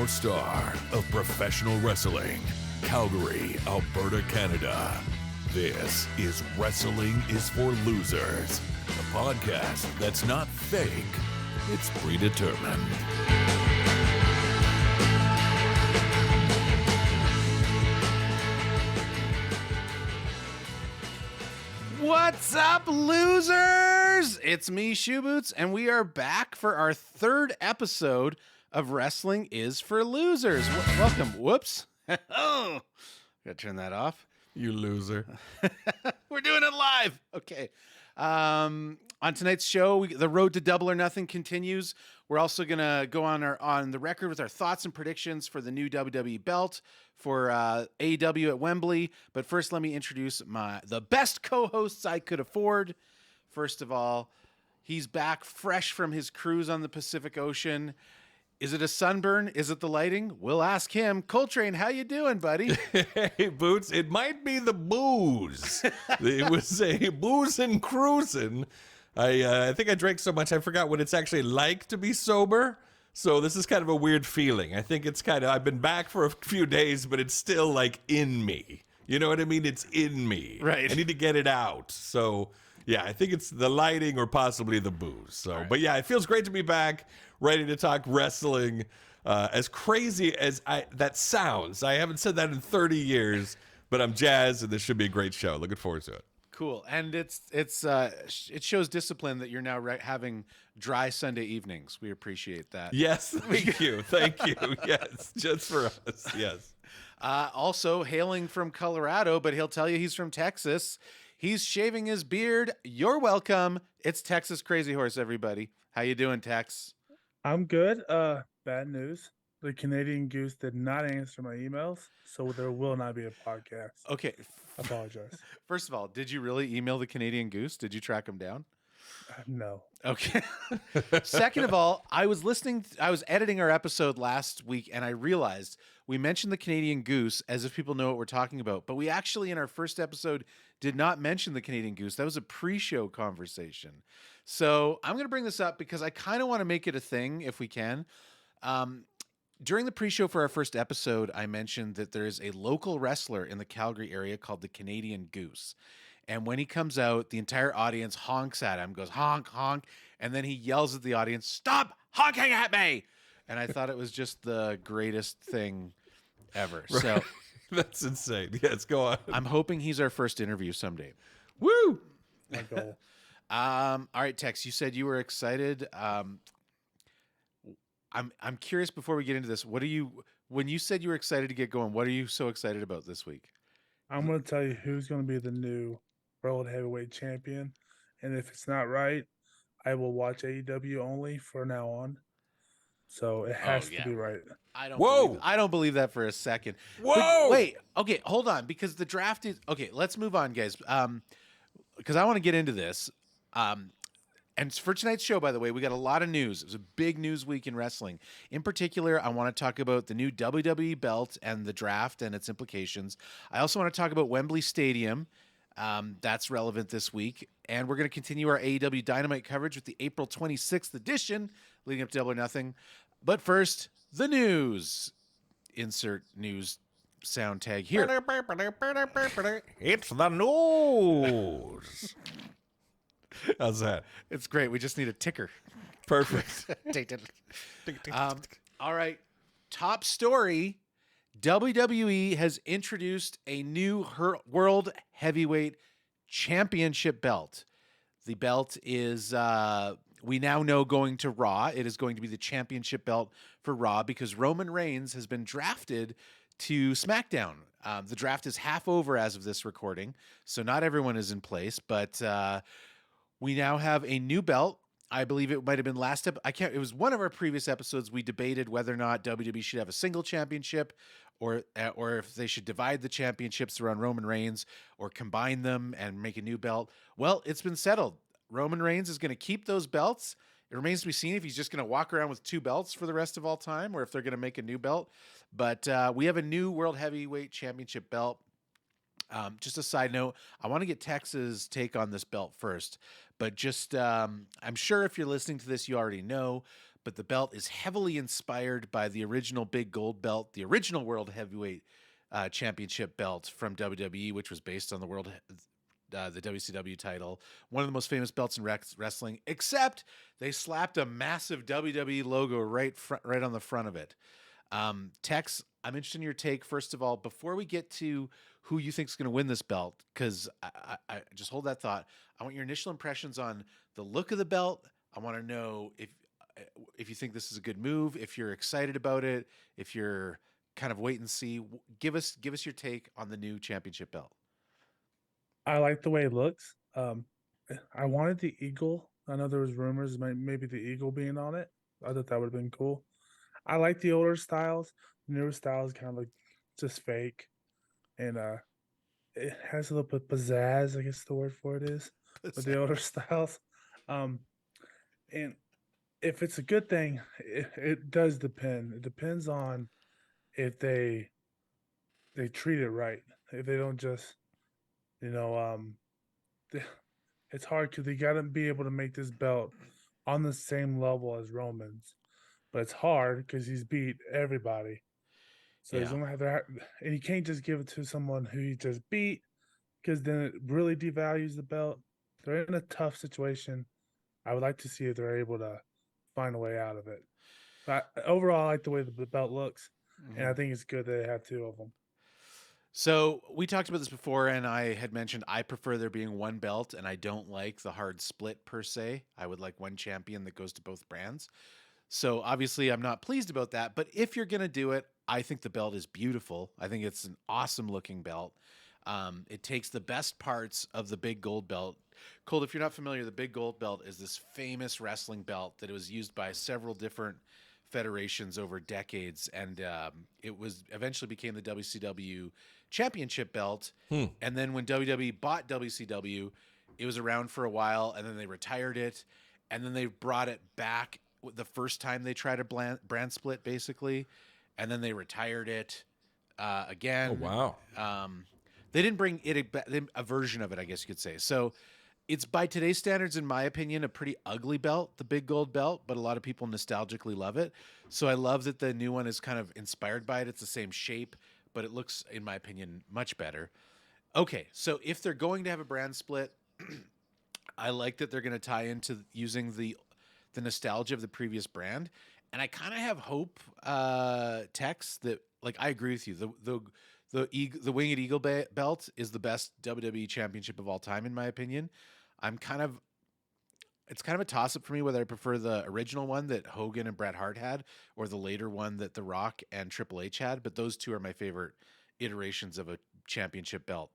North Star of professional wrestling, Calgary, Alberta, Canada. This is Wrestling is for Losers, a podcast that's not fake, it's predetermined. What's up, losers? It's me, Shoe Boots, and we are back for our third episode of Wrestling is for Losers. Welcome. Whoops. Oh, gotta turn that off. You loser. We're doing it live. Okay. On tonight's show, the road to Double or Nothing continues. We're also gonna go on the record with our thoughts and predictions for the new WWE belt for AEW at Wembley. But first, let me introduce the best co-hosts I could afford. First of all, he's back fresh from his cruise on the Pacific Ocean. Is it a sunburn? Is it the lighting? We'll ask him. Coltrane, how you doing, buddy? Hey, Boots, it might be the booze. It was a booze and cruising. I think I drank so much I forgot what it's actually like to be sober. So this is kind of a weird feeling. I think it's I've been back for a few days, but it's still like in me. You know what I mean? It's in me. Right. I need to get it out. So yeah, I think it's the lighting or possibly the booze. So, right. But yeah, it feels great to be back, ready to talk wrestling. As crazy as that sounds, I haven't said that in 30 years, but I'm jazzed, and this should be a great show. Looking forward to it. Cool, and it shows discipline that you're now having dry Sunday evenings. We appreciate that. Yes, thank you. Yes, just for us. Yes. Also hailing from Colorado, but he'll tell you he's from Texas. He's shaving his beard. You're welcome. It's Texas Crazy Horse, everybody. How you doing, Tex? I'm good. Bad news. The Canadian Goose did not answer my emails, so there will not be a podcast. Okay. I apologize. First of all, did you really email the Canadian Goose? Did you track him down? No. Okay. Second of all, I was editing our episode last week, and I realized we mentioned the Canadian Goose as if people know what we're talking about, but we actually, in our first episode, did not mention the Canadian Goose. That was a pre-show conversation. So I'm going to bring this up because I kind of want to make it a thing if we can. During the pre-show for our first episode, I mentioned that there is a local wrestler in the Calgary area called the Canadian Goose. And when he comes out, the entire audience honks at him, goes honk, honk. And then he yells at the audience, "Stop honking at me." And I thought it was just the greatest thing ever. Right. So that's insane. Yes, go on. I'm hoping he's our first interview someday. Woo! My goal. All right, Tex, you said you were excited. I'm curious before we get into this, when you said you were excited to get going, what are you so excited about this week? I'm going to tell you who's going to be the new World Heavyweight Champion. And if it's not right, I will watch AEW only from now on. So it has to be right. I don't believe that for a second. Whoa! But wait, okay, hold on, because the draft is okay. Let's move on, guys. Because I want to get into this. And for tonight's show, by the way, we got a lot of news. It was a big news week in wrestling. In particular, I want to talk about the new WWE belt and the draft and its implications. I also want to talk about Wembley Stadium. That's relevant this week. And we're going to continue our AEW Dynamite coverage with the April 26th edition, leading up to Double or Nothing. But first, the news. Insert news sound tag here. It's the news. How's that? It's great. We just need a ticker. Perfect. All right. Top story. WWE has introduced a new World Heavyweight Championship belt. The belt is, we now know, going to Raw. It is going to be the championship belt for Raw because Roman Reigns has been drafted to SmackDown. The draft is half over as of this recording, so not everyone is in place, but we now have a new belt. I believe it might have been it was one of our previous episodes. We debated whether or not WWE should have a single championship or if they should divide the championships around Roman Reigns or combine them and make a new belt. Well, it's been settled. Roman Reigns is going to keep those belts. It remains to be seen if he's just going to walk around with two belts for the rest of all time or if they're going to make a new belt. But we have a new World Heavyweight Championship belt. Just a side note, I want to get Tex's take on this belt first, but just I'm sure if you're listening to this, you already know, but the belt is heavily inspired by the original big gold belt, the original World Heavyweight Championship belt from WWE, which was based on the the WCW title, one of the most famous belts in wrestling, except they slapped a massive WWE logo right on the front of it. Tex, I'm interested in your take, first of all, before we get to who you think is going to win this belt, because I just hold that thought. I want your initial impressions on the look of the belt. I want to know if you think this is a good move, if you're excited about it, if you're kind of wait and see. Give us your take on the new championship belt. I like the way it looks. I wanted the eagle. I know there was rumors maybe the eagle being on it. I thought that would have been cool. I like the older styles. The newer styles kind of like just fake, and it has a little bit of pizzazz. I guess the word for it is with the older styles. And if it's a good thing, it does depend. It depends on if they treat it right. If they don't just, it's hard because they got to be able to make this belt on the same level as Roman's. But it's hard because he's beat everybody. So he's gonna have to, and you can't just give it to someone who he just beat, because then it really devalues the belt. They're in a tough situation. I would like to see if they're able to find a way out of it. But overall, I like the way the belt looks, and I think it's good that they have two of them. So we talked about this before, and I had mentioned I prefer there being one belt, and I don't like the hard split per se. I would like one champion that goes to both brands. So obviously I'm not pleased about that, but if you're going to do it, I think the belt is beautiful. I think it's an awesome looking belt. It takes the best parts of the big gold belt. Colt, if you're not familiar, the big gold belt is this famous wrestling belt that was used by several different federations over decades. And it was eventually became the WCW championship belt. And then when WWE bought WCW, it was around for a while, and then they retired it. And then they brought it back the first time they tried a brand split, basically, and then they retired it again. Oh, wow. They didn't bring it a version of it, I guess you could say. So it's, by today's standards, in my opinion, a pretty ugly belt, the big gold belt, but a lot of people nostalgically love it. So I love that the new one is kind of inspired by it. It's the same shape, but it looks, in my opinion, much better. Okay, so if they're going to have a brand split, I like that they're going to tie into using the nostalgia of the previous brand. And I kind of have hope, Tex, that, like, I agree with you. The Winged Eagle belt is the best WWE championship of all time, in my opinion. It's kind of a toss up for me whether I prefer the original one that Hogan and Bret Hart had or the later one that The Rock and Triple H had. But those two are my favorite iterations of a championship belt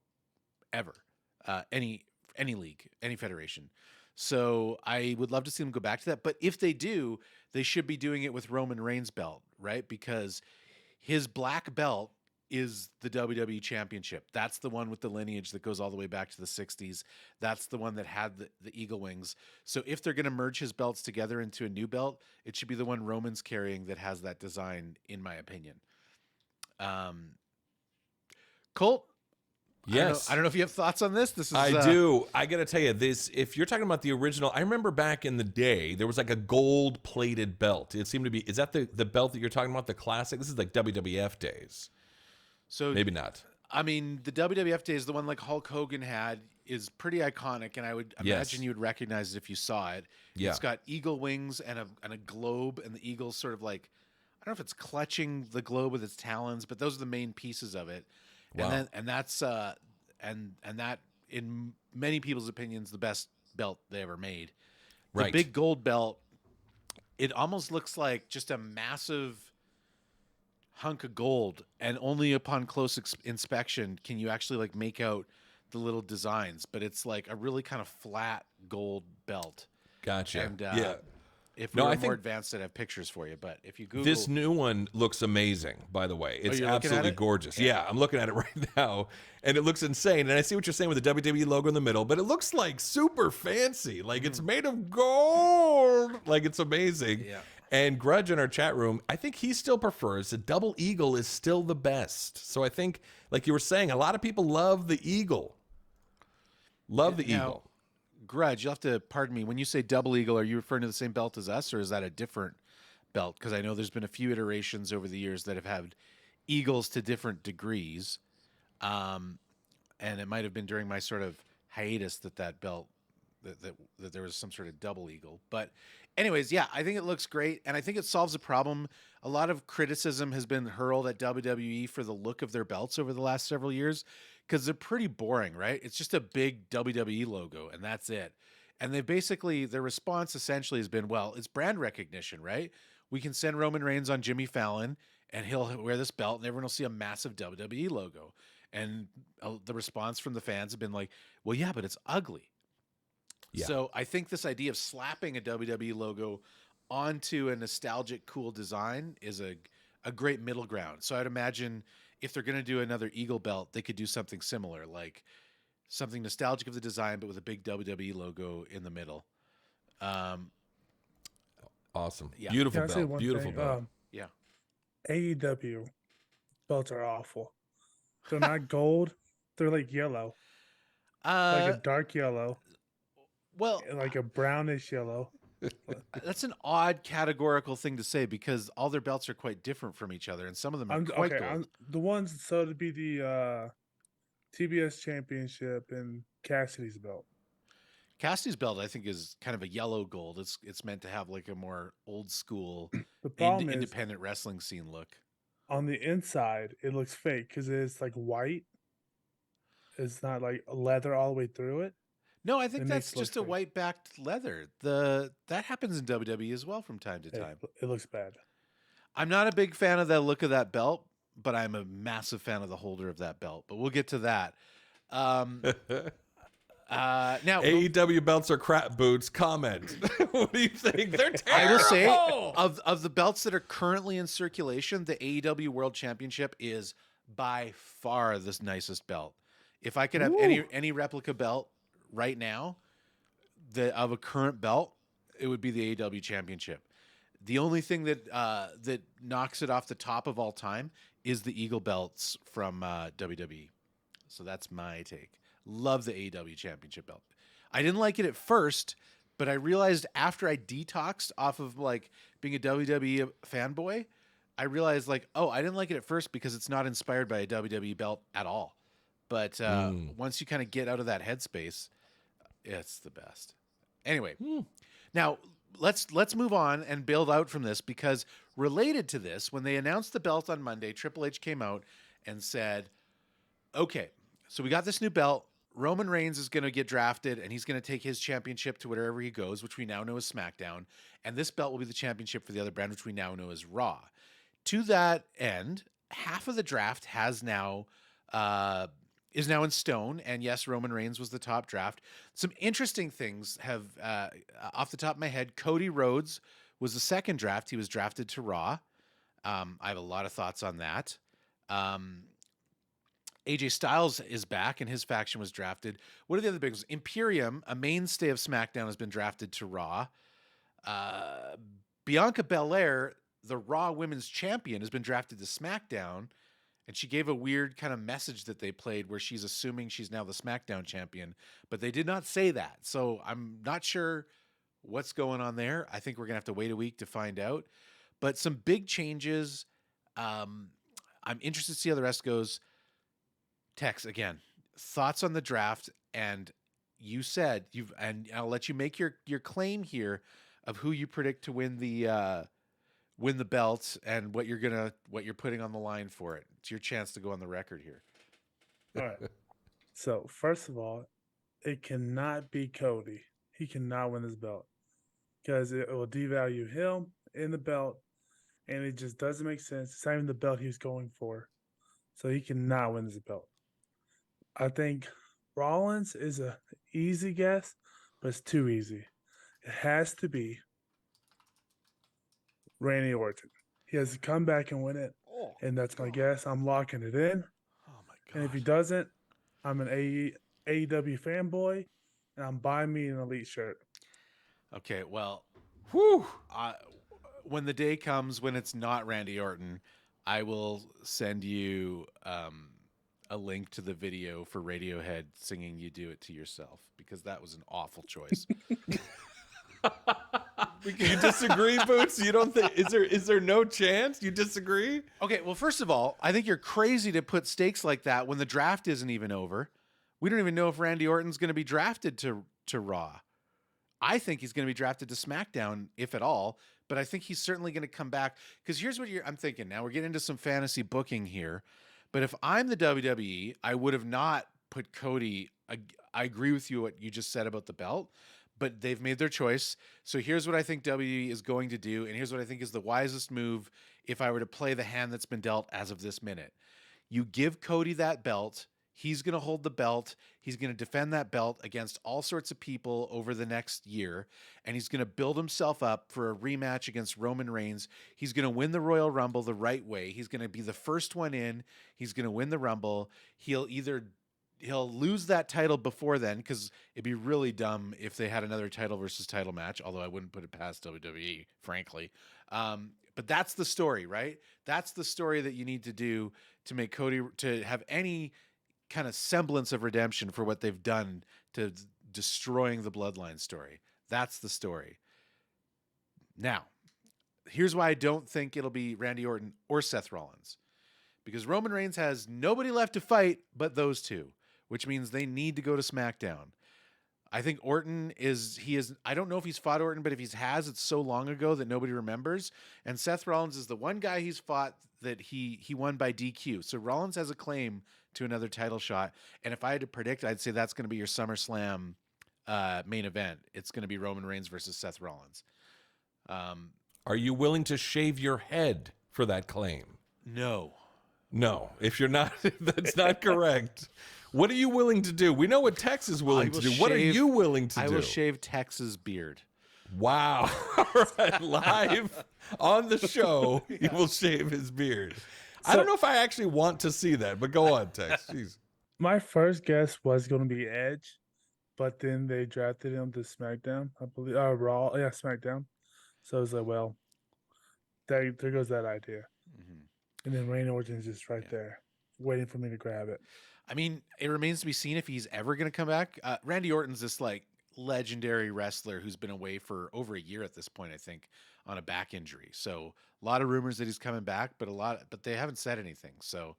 ever. Any league, any federation. So I would love to see them go back to that. But if they do, they should be doing it with Roman Reigns' belt, right? Because his black belt is the WWE Championship. That's the one with the lineage that goes all the way back to the 60s. That's the one that had the eagle wings. So if they're going to merge his belts together into a new belt, it should be the one Roman's carrying that has that design, in my opinion. Colt? Yes. I don't know if you have thoughts on this. I do. I got to tell you this. If you're talking about the original, I remember back in the day, there was like a gold plated belt. It seemed to be, is that the belt that you're talking about? The classic? This is like WWF days. So maybe not. I mean, the WWF days, the one like Hulk Hogan had, is pretty iconic. And I would imagine you would recognize it if you saw it. Yeah. It's got eagle wings and a globe, and the eagle's sort of like, I don't know if it's clutching the globe with its talons, but those are the main pieces of it. Wow. And that's that in many people's opinions the best belt they ever made. The big gold belt, it almost looks like just a massive hunk of gold, and only upon close inspection can you actually like make out the little designs. But it's like a really kind of flat gold belt. Gotcha. And yeah. If we were more advanced, I'd have pictures for you. But if you Google... This new one looks amazing, by the way. It's absolutely gorgeous. Yeah, I'm looking at it right now, and it looks insane. And I see what you're saying with the WWE logo in the middle, but it looks like super fancy. Like it's made of gold. Like it's amazing. Yeah. And Grudge in our chat room, I think he still prefers the double eagle is still the best. So I think, like you were saying, a lot of people love the eagle. Love the eagle. Grudge, you'll have to pardon me. When you say double eagle, are you referring to the same belt as us, or is that a different belt, because I know there's been a few iterations over the years that have had eagles to different degrees. And it might have been during my sort of hiatus that belt, that there was some sort of double eagle. But anyways, yeah, I think it looks great. And I think it solves a problem. A lot of criticism has been hurled at WWE for the look of their belts over the last several years, because they're pretty boring, right? It's just a big WWE logo and that's it. And their response essentially has been, well, it's brand recognition, right? We can send Roman Reigns on Jimmy Fallon and he'll wear this belt and everyone will see a massive WWE logo. And the response from the fans have been like, well, yeah, but it's ugly. Yeah. So I think this idea of slapping a WWE logo onto a nostalgic, cool design is a great middle ground. So I'd imagine if they're going to do another Eagle belt, they could do something similar, like something nostalgic of the design, but with a big WWE logo in the middle. Awesome. Yeah. Beautiful belt. Beautiful belt. Yeah. AEW belts are awful. They're not gold. They're like yellow. Like a dark yellow. Well, like a brownish yellow. That's an odd categorical thing to say, because all their belts are quite different from each other, and some of them are quite gold. The ones, so to be the TBS Championship and Cassidy's belt. Cassidy's belt, I think, is kind of a yellow gold. It's meant to have like a more old school, the problem is, independent wrestling scene look. On the inside, it looks fake because it's like white. It's not like leather all the way through it. No, I think that's just a white backed leather. That happens in WWE as well from time to time. It looks bad. I'm not a big fan of the look of that belt, but I'm a massive fan of the holder of that belt. But we'll get to that. Now AEW belts are crap boots. Comment. What do you think? They're terrible. I will say, of the belts that are currently in circulation, the AEW World Championship is by far the nicest belt. If I could have any replica belt right now of a current belt, it would be the AEW Championship. The only thing that that knocks it off the top of all time is the Eagle belts from WWE. So that's my take. Love the AEW Championship belt. I didn't like it at first, but I realized after I detoxed off of like being a WWE fanboy, I realized like, oh, I didn't like it at first because it's not inspired by a WWE belt at all. But once you kind of get out of that headspace, it's the best. Anyway, now let's move on and build out from this, because related to this, when they announced the belt on Monday, Triple H came out and said, okay, so we got this new belt. Roman Reigns is going to get drafted, and he's going to take his championship to wherever he goes, which we now know is SmackDown. And this belt will be the championship for the other brand, which we now know is Raw. To that end, half of the draft is now in stone. And yes, Roman Reigns was the top draft. Some interesting things have, off the top of my head, Cody Rhodes was the second draft. He was drafted to Raw. I have a lot of thoughts on that. AJ Styles is back, and his faction was drafted. What are the other big ones? Imperium, a mainstay of SmackDown, has been drafted to Raw. Bianca Belair, the Raw Women's Champion, has been drafted to SmackDown, and she gave a weird kind of message that they played where she's assuming she's now the SmackDown champion, but they did not say that. So I'm not sure what's going on there. I think we're going to have to wait a week to find out. But some big changes. I'm interested to see how the rest goes. Tex, again, thoughts on the draft, and you said and I'll let you make your claim here of who you predict to win the belt and what you're putting on the line for it. It's your chance to go on the record here. All right. So first of all, it cannot be Cody. He cannot win this belt because it will devalue him in the belt, and it just doesn't make sense. It's not even the belt he was going for, so he cannot win this belt. I think Rollins is a easy guess, but it's too easy. It has to be Randy Orton. He has to come back and win it, and that's my guess. I'm locking it in. Oh my god! And if he doesn't, I'm an AEW fanboy, and I'm buying me an Elite shirt. Okay, well, when the day comes when it's not Randy Orton, I will send you a link to the video for Radiohead singing "You Do It to Yourself," because that was an awful choice. You disagree, Boots? You don't think is there no chance? You disagree? Okay, well, first of all, I think you're crazy to put stakes like that when the draft isn't even over. We don't even know if Randy Orton's going to be drafted to Raw. I think he's going to be drafted to SmackDown, if at all. But I think he's certainly going to come back. Because here's what I'm thinking. Now we're getting into some fantasy booking here. But if I'm the WWE, I would have not put Cody. I agree with you what you just said about the belt. But they've made their choice. So here's what I think WWE is going to do. And here's what I think is the wisest move if I were to play the hand that's been dealt as of this minute. You give Cody that belt. He's going to hold the belt. He's going to defend that belt against all sorts of people over the next year. And he's going to build himself up for a rematch against Roman Reigns. He's going to win the Royal Rumble the right way. He's going to be the first one in. He's going to win the Rumble. He'll lose that title before then, because it'd be really dumb if they had another title versus title match, although I wouldn't put it past WWE, frankly. But that's the story, right? That's the story that you need to do to make Cody, to have any kind of semblance of redemption for what they've done to destroying the bloodline story. That's the story. Now, here's why I don't think it'll be Randy Orton or Seth Rollins. Because Roman Reigns has nobody left to fight but those two, which means they need to go to SmackDown. I think Orton I don't know if he's fought Orton, but if he has, it's so long ago that nobody remembers. And Seth Rollins is the one guy he's fought that he won by DQ. So Rollins has a claim to another title shot. And if I had to predict, I'd say that's going to be your SummerSlam main event. It's going to be Roman Reigns versus Seth Rollins. Are you willing to shave your head for that claim? No. No. If you're not, that's not correct. What are you willing to do? We know what Tex is willing to do. What are you willing to do? I will shave Tex's beard. Wow. All right. Live on the show, he will shave his beard. I don't know if I actually want to see that, but go on, Tex. Jeez. My first guess was going to be Edge, but then they drafted him to SmackDown, I believe. Raw. Yeah, SmackDown. So I was like, well, there goes that idea. Mm-hmm. And then Randy Orton's just right there, waiting for me to grab it. I mean, it remains to be seen if he's ever going to come back. Randy Orton's this like legendary wrestler who's been away for over a year at this point, I think, on a back injury. So a lot of rumors that he's coming back, but they haven't said anything. So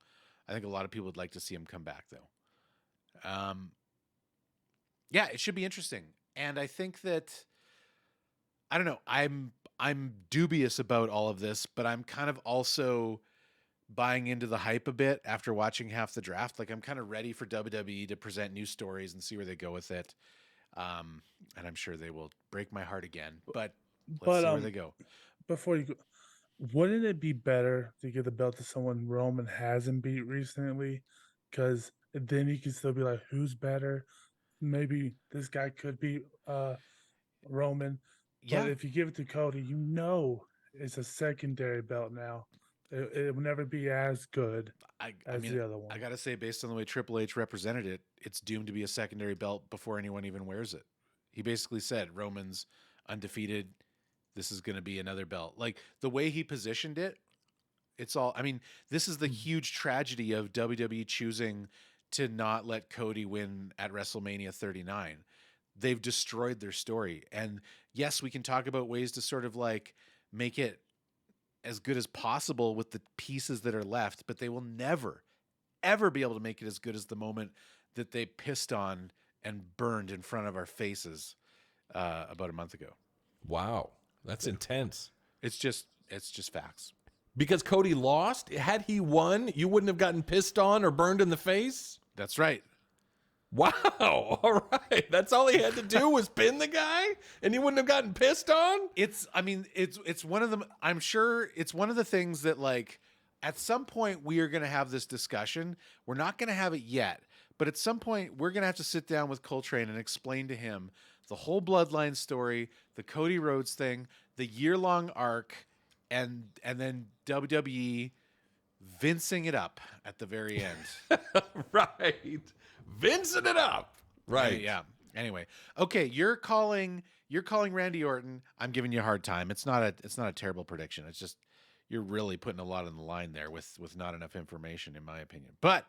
I think a lot of people would like to see him come back, though. Yeah, it should be interesting. And I think that, I don't know, I'm dubious about all of this, but I'm kind of also buying into the hype a bit after watching half the draft. Like, I'm kind of ready for WWE to present new stories and see where they go with it. And I'm sure they will break my heart again, but let's see where they go. Before you go, wouldn't it be better to give the belt to someone Roman hasn't beat recently? Because then you can still be like, who's better? Maybe this guy could beat Roman. Yeah. But if you give it to Cody, it's a secondary belt now. It will never be as good as the other one. I got to say, based on the way Triple H represented it, it's doomed to be a secondary belt before anyone even wears it. He basically said, Roman's undefeated. This is going to be another belt. Like, the way he positioned it, it's all, I mean, this is the huge tragedy of WWE choosing to not let Cody win at WrestleMania 39. They've destroyed their story. And yes, we can talk about ways to sort of like make it as good as possible with the pieces that are left, but they will never, ever be able to make it as good as the moment that they pissed on and burned in front of our faces about a month ago. Wow. That's intense. It's just facts. Because Cody lost? Had he won, you wouldn't have gotten pissed on or burned in the face? That's right. Wow. All right. That's all he had to do was pin the guy and he wouldn't have gotten pissed on? It's one of them. I'm sure it's one of the things that, like, at some point we are going to have this discussion. We're not going to have it yet, but at some point we're going to have to sit down with Coltrane and explain to him the whole bloodline story, the Cody Rhodes thing, the year-long arc, and then WWE vincing it up at the very end. Right. Vincing it up. Right. Yeah. Anyway. Okay. You're calling Randy Orton. I'm giving you a hard time. It's not a terrible prediction. It's just, you're really putting a lot on the line there with not enough information, in my opinion. But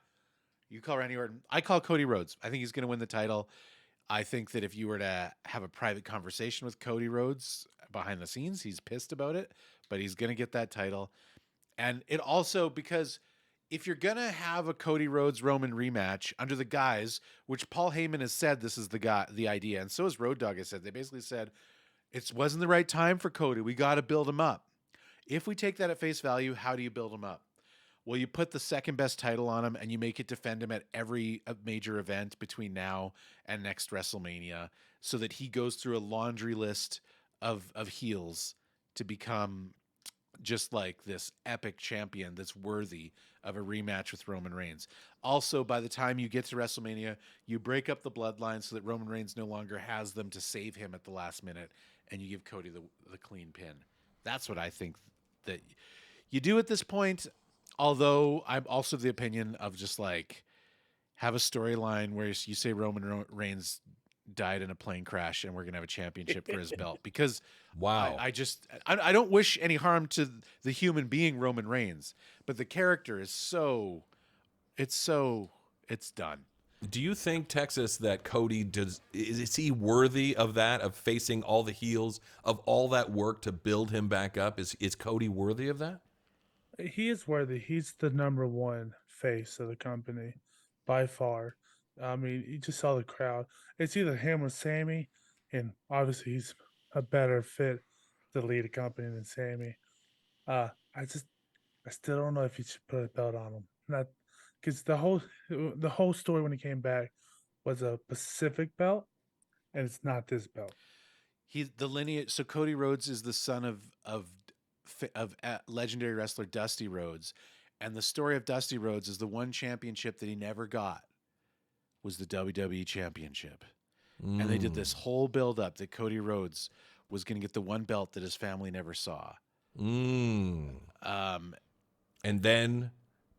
you call Randy Orton. I call Cody Rhodes. I think he's going to win the title. I think that if you were to have a private conversation with Cody Rhodes behind the scenes, he's pissed about it, but he's going to get that title. And it also, because if you're going to have a Cody Rhodes Roman rematch under the guise, which Paul Heyman has said this is the idea, and so has Road Dogg has said, they basically said, it wasn't the right time for Cody. We got to build him up. If we take that at face value, how do you build him up? Well, you put the second best title on him and you make it defend him at every major event between now and next WrestleMania so that he goes through a laundry list of heels to become just like this epic champion that's worthy of a rematch with Roman Reigns. Also, by the time you get to WrestleMania, you break up the bloodline so that Roman Reigns no longer has them to save him at the last minute, and you give Cody the clean pin. That's what I think that you do at this point. Although I'm also of the opinion of just like have a storyline where you say Roman Reigns died in a plane crash and we're going to have a championship for his belt, because wow, I don't wish any harm to the human being Roman Reigns, but the character is it's done. Do you think, Texas, that Cody is he worthy of that, of facing all the heels, of all that work to build him back up? Is Cody worthy of that? He is worthy. He's the number one face of the company by far. I mean, you just saw the crowd. It's either him or Sammy, and obviously he's a better fit to lead a company than Sammy. I still don't know if you should put a belt on him. Not because the whole story when he came back was a Pacific belt, and it's not this belt. He's the lineage. So Cody Rhodes is the son of legendary wrestler Dusty Rhodes, and the story of Dusty Rhodes is the one championship that he never got was the WWE Championship. And they did this whole build up that Cody Rhodes was going to get the one belt that his family never saw. And then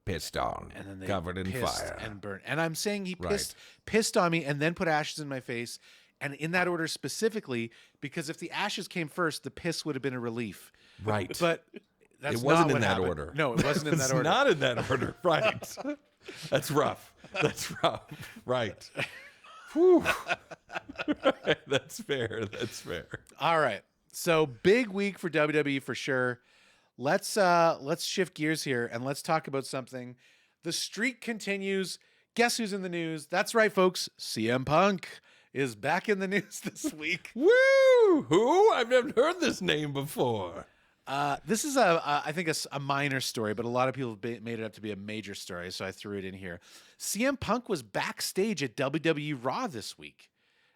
pissed on, and then they covered in fire and burnt. And I'm saying he pissed on me and then put ashes in my face. And in that order specifically, because if the ashes came first, the piss would have been a relief. Right. But that's it wasn't not in that happened. order. No, it wasn't in that order. Not in that order. Right. That's rough. That's rough. Right. Whew. That's fair. That's fair. All right. So big week for WWE for sure. Let's shift gears here and let's talk about something. The streak continues. Guess who's in the news? That's right, folks. CM Punk is back in the news this week. Woo! Who? I've never heard this name before. This is I think a minor story, but a lot of people have made it up to be a major story, so I threw it in here. CM Punk was backstage at WWE Raw this week.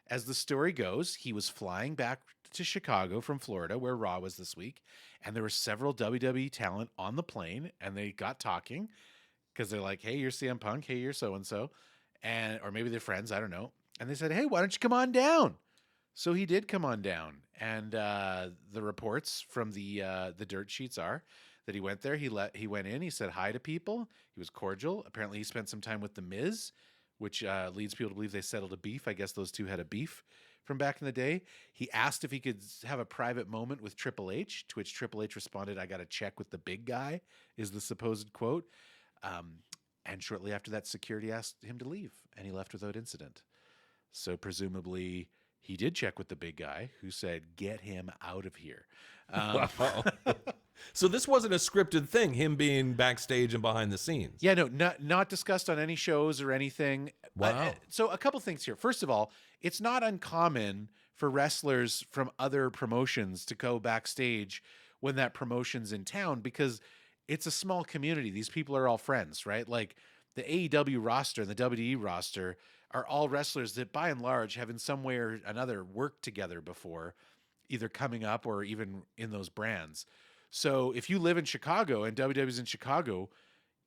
As the story goes, he was flying back to Chicago from Florida, where Raw was this week, and there were several WWE talent on the plane, and they got talking because they're like, "Hey, you're CM Punk. Hey, you're so and so," or maybe they're friends. I don't know. And they said, "Hey, why don't you come on down?" So he did come on down, and the reports from the dirt sheets are that he went there. He went in. He said hi to people. He was cordial. Apparently, he spent some time with The Miz, which leads people to believe they settled a beef. I guess those two had a beef from back in the day. He asked if he could have a private moment with Triple H, to which Triple H responded, "I got to check with the big guy," is the supposed quote. And shortly after that, security asked him to leave, and he left without incident. So presumably he did check with the big guy, who said, "Get him out of here." Wow. So this wasn't a scripted thing, him being backstage and behind the scenes. Yeah, no, not discussed on any shows or anything. Wow. So a couple things here. First of all, it's not uncommon for wrestlers from other promotions to go backstage when that promotion's in town, because it's a small community. These people are all friends, right? Like the AEW roster and the WWE roster are all wrestlers that by and large have in some way or another worked together before, either coming up or even in those brands. So if you live in Chicago and WWE's in Chicago,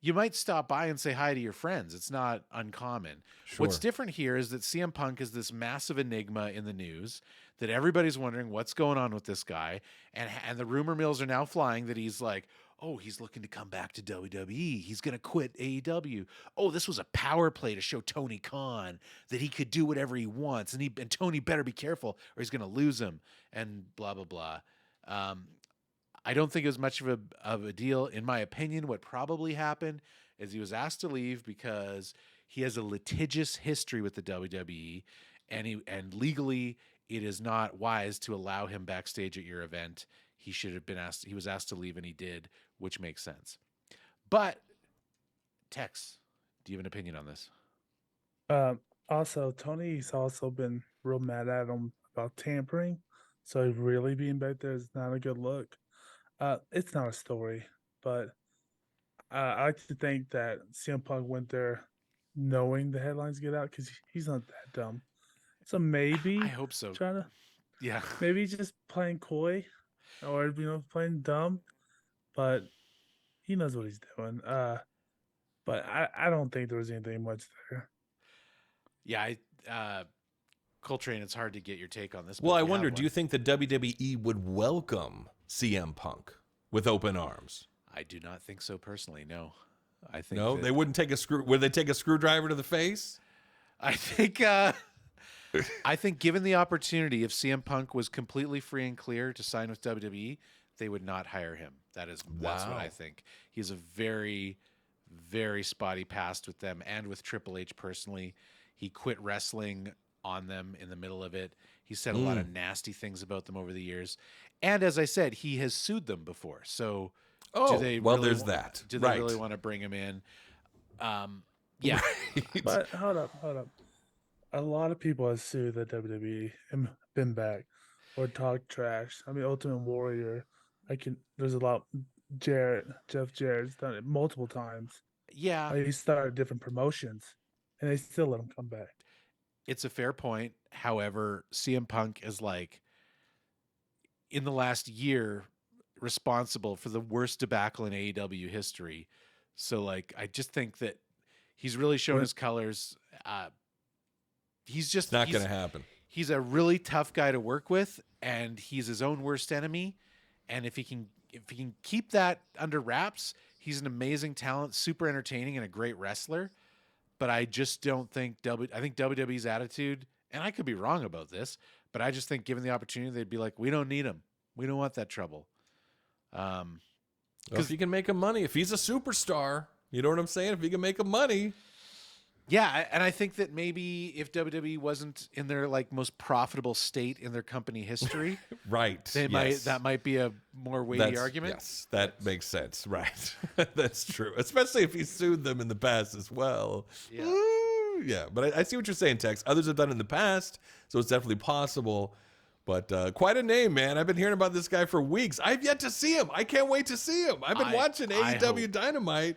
you might stop by and say hi to your friends. It's not uncommon. Sure. What's different here is that CM Punk is this massive enigma in the news that everybody's wondering what's going on with this guy. And the rumor mills are now flying that he's like, oh, he's looking to come back to WWE. He's going to quit AEW. Oh, this was a power play to show Tony Khan that he could do whatever he wants. And Tony better be careful or he's going to lose him, and blah, blah, blah. I don't think it was much of a deal. In my opinion, what probably happened is he was asked to leave because he has a litigious history with the WWE, and legally it is not wise to allow him backstage at your event. He should have been asked. He was asked to leave, and he did, which makes sense. But Tex, do you have an opinion on this? Also, Tony's also been real mad at him about tampering. So really being back there is not a good look. It's not a story, but I like to think that CM Punk went there knowing the headlines get out because he's not that dumb. So maybe I hope so. trying to Yeah. maybe he's just playing coy or playing dumb, but he knows what he's doing. But I don't think there was anything much there. Yeah, Coltrane, it's hard to get your take on this. Well, I wonder, do you think the WWE would welcome CM Punk with open arms? I do not think so personally. No, I think no, they wouldn't take a screw. Would they take a screwdriver to the face? I think. I think, given the opportunity, if CM Punk was completely free and clear to sign with WWE, they would not hire him. That's what I think. He's a very, very spotty past with them and with Triple H personally. He quit wrestling on them in the middle of it. He said a lot of nasty things about them over the years. And as I said, he has sued them before. So there's that. Do they really want to bring him in? Yeah. Right. But hold up. A lot of people have sued the WWE and been back or talk trash. I mean, Ultimate Warrior. There's a lot. Jeff Jarrett's done it multiple times. Yeah. He started different promotions, and they still let him come back. It's a fair point. However, CM Punk is in the last year responsible for the worst debacle in AEW history. So I just think that he's really shown his colors. He's not going to happen. He's a really tough guy to work with, and he's his own worst enemy. And if he can keep that under wraps, he's an amazing talent, super entertaining, and a great wrestler. But I just don't think I think WWE's attitude, and I could be wrong about this, but I just think given the opportunity, they'd be like, we don't need him. We don't want that trouble. If you can make him money, if he's a superstar, you know what I'm saying? If he can make him money. Yeah, and I think that maybe if WWE wasn't in their most profitable state in their company history, right, that might be a more weighty argument. Yes, that makes sense. Right, that's true. Especially if he sued them in the past as well. Yeah, yeah. But I see what you're saying, Tex. Others have done it in the past, so it's definitely possible. But quite a name, man. I've been hearing about this guy for weeks. I've yet to see him. I can't wait to see him. I've been watching AEW Dynamite.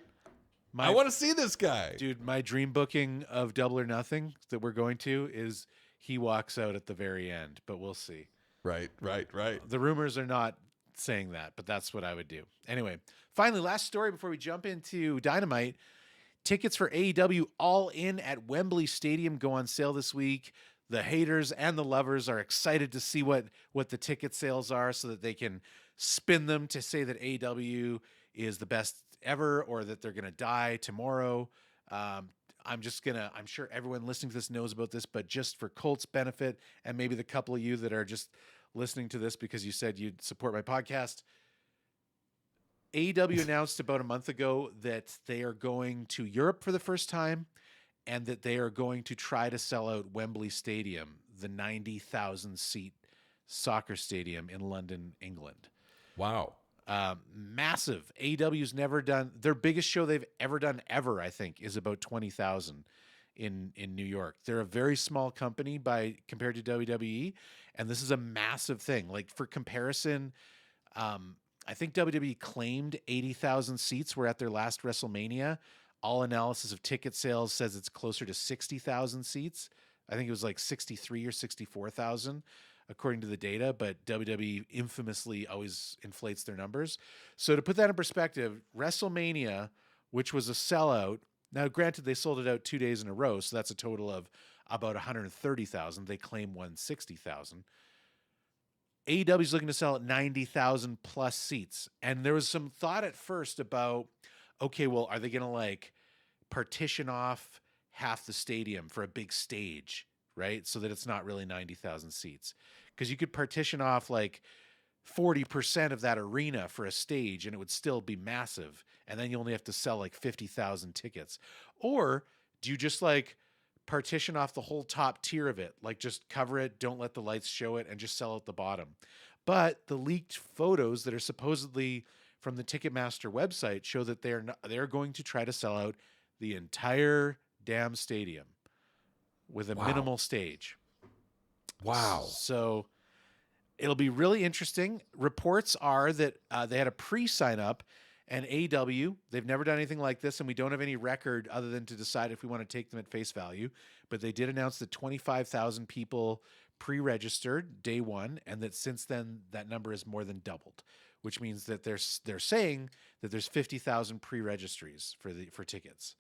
I want to see this guy. Dude, my dream booking of Double or Nothing that we're going to is he walks out at the very end, but we'll see. Right. The rumors are not saying that, but that's what I would do. Anyway, finally, last story before we jump into Dynamite. Tickets for AEW All In at Wembley Stadium go on sale this week. The haters and the lovers are excited to see what the ticket sales are so that they can spin them to say that AEW is the best ever or that they're going to die tomorrow. I'm sure everyone listening to this knows about this, but just for Colt's benefit and maybe the couple of you that are just listening to this because you said you'd support my podcast, AEW announced about a month ago that they are going to Europe for the first time and that they are going to try to sell out Wembley Stadium, the 90,000 seat soccer stadium in London, England. Wow. Massive. AEW's never done their biggest show they've ever done I think is about 20,000 in New York. They're a very small company compared to WWE, and this is a massive thing. For comparison, I think WWE claimed 80,000 seats were at their last WrestleMania. All analysis of ticket sales says it's closer to 60,000 seats. I think it was 63 or 64,000. According to the data, but WWE infamously always inflates their numbers. So to put that in perspective, WrestleMania, which was a sellout, now granted they sold it out 2 days in a row, so that's a total of about 130,000. They claim 160,000. AEW is looking to sell at 90,000 plus seats. And there was some thought at first about, okay, well, are they going to partition off half the stadium for a big stage, right? So that it's not really 90,000 seats. Because you could partition off 40% of that arena for a stage and it would still be massive. And then you only have to sell 50,000 tickets. Or do you just partition off the whole top tier of it, like just cover it, don't let the lights show it, and just sell out the bottom. But the leaked photos that are supposedly from the Ticketmaster website show that they're going to try to sell out the entire damn stadium with a minimal stage. Wow. So it'll be really interesting. Reports are that they had a pre-sign up, and AEW, they've never done anything like this, and we don't have any record other than to decide if we want to take them at face value. But they did announce that 25,000 people pre-registered day one, and that since then that number has more than doubled, which means that they're saying that there's 50,000 pre-registries for tickets.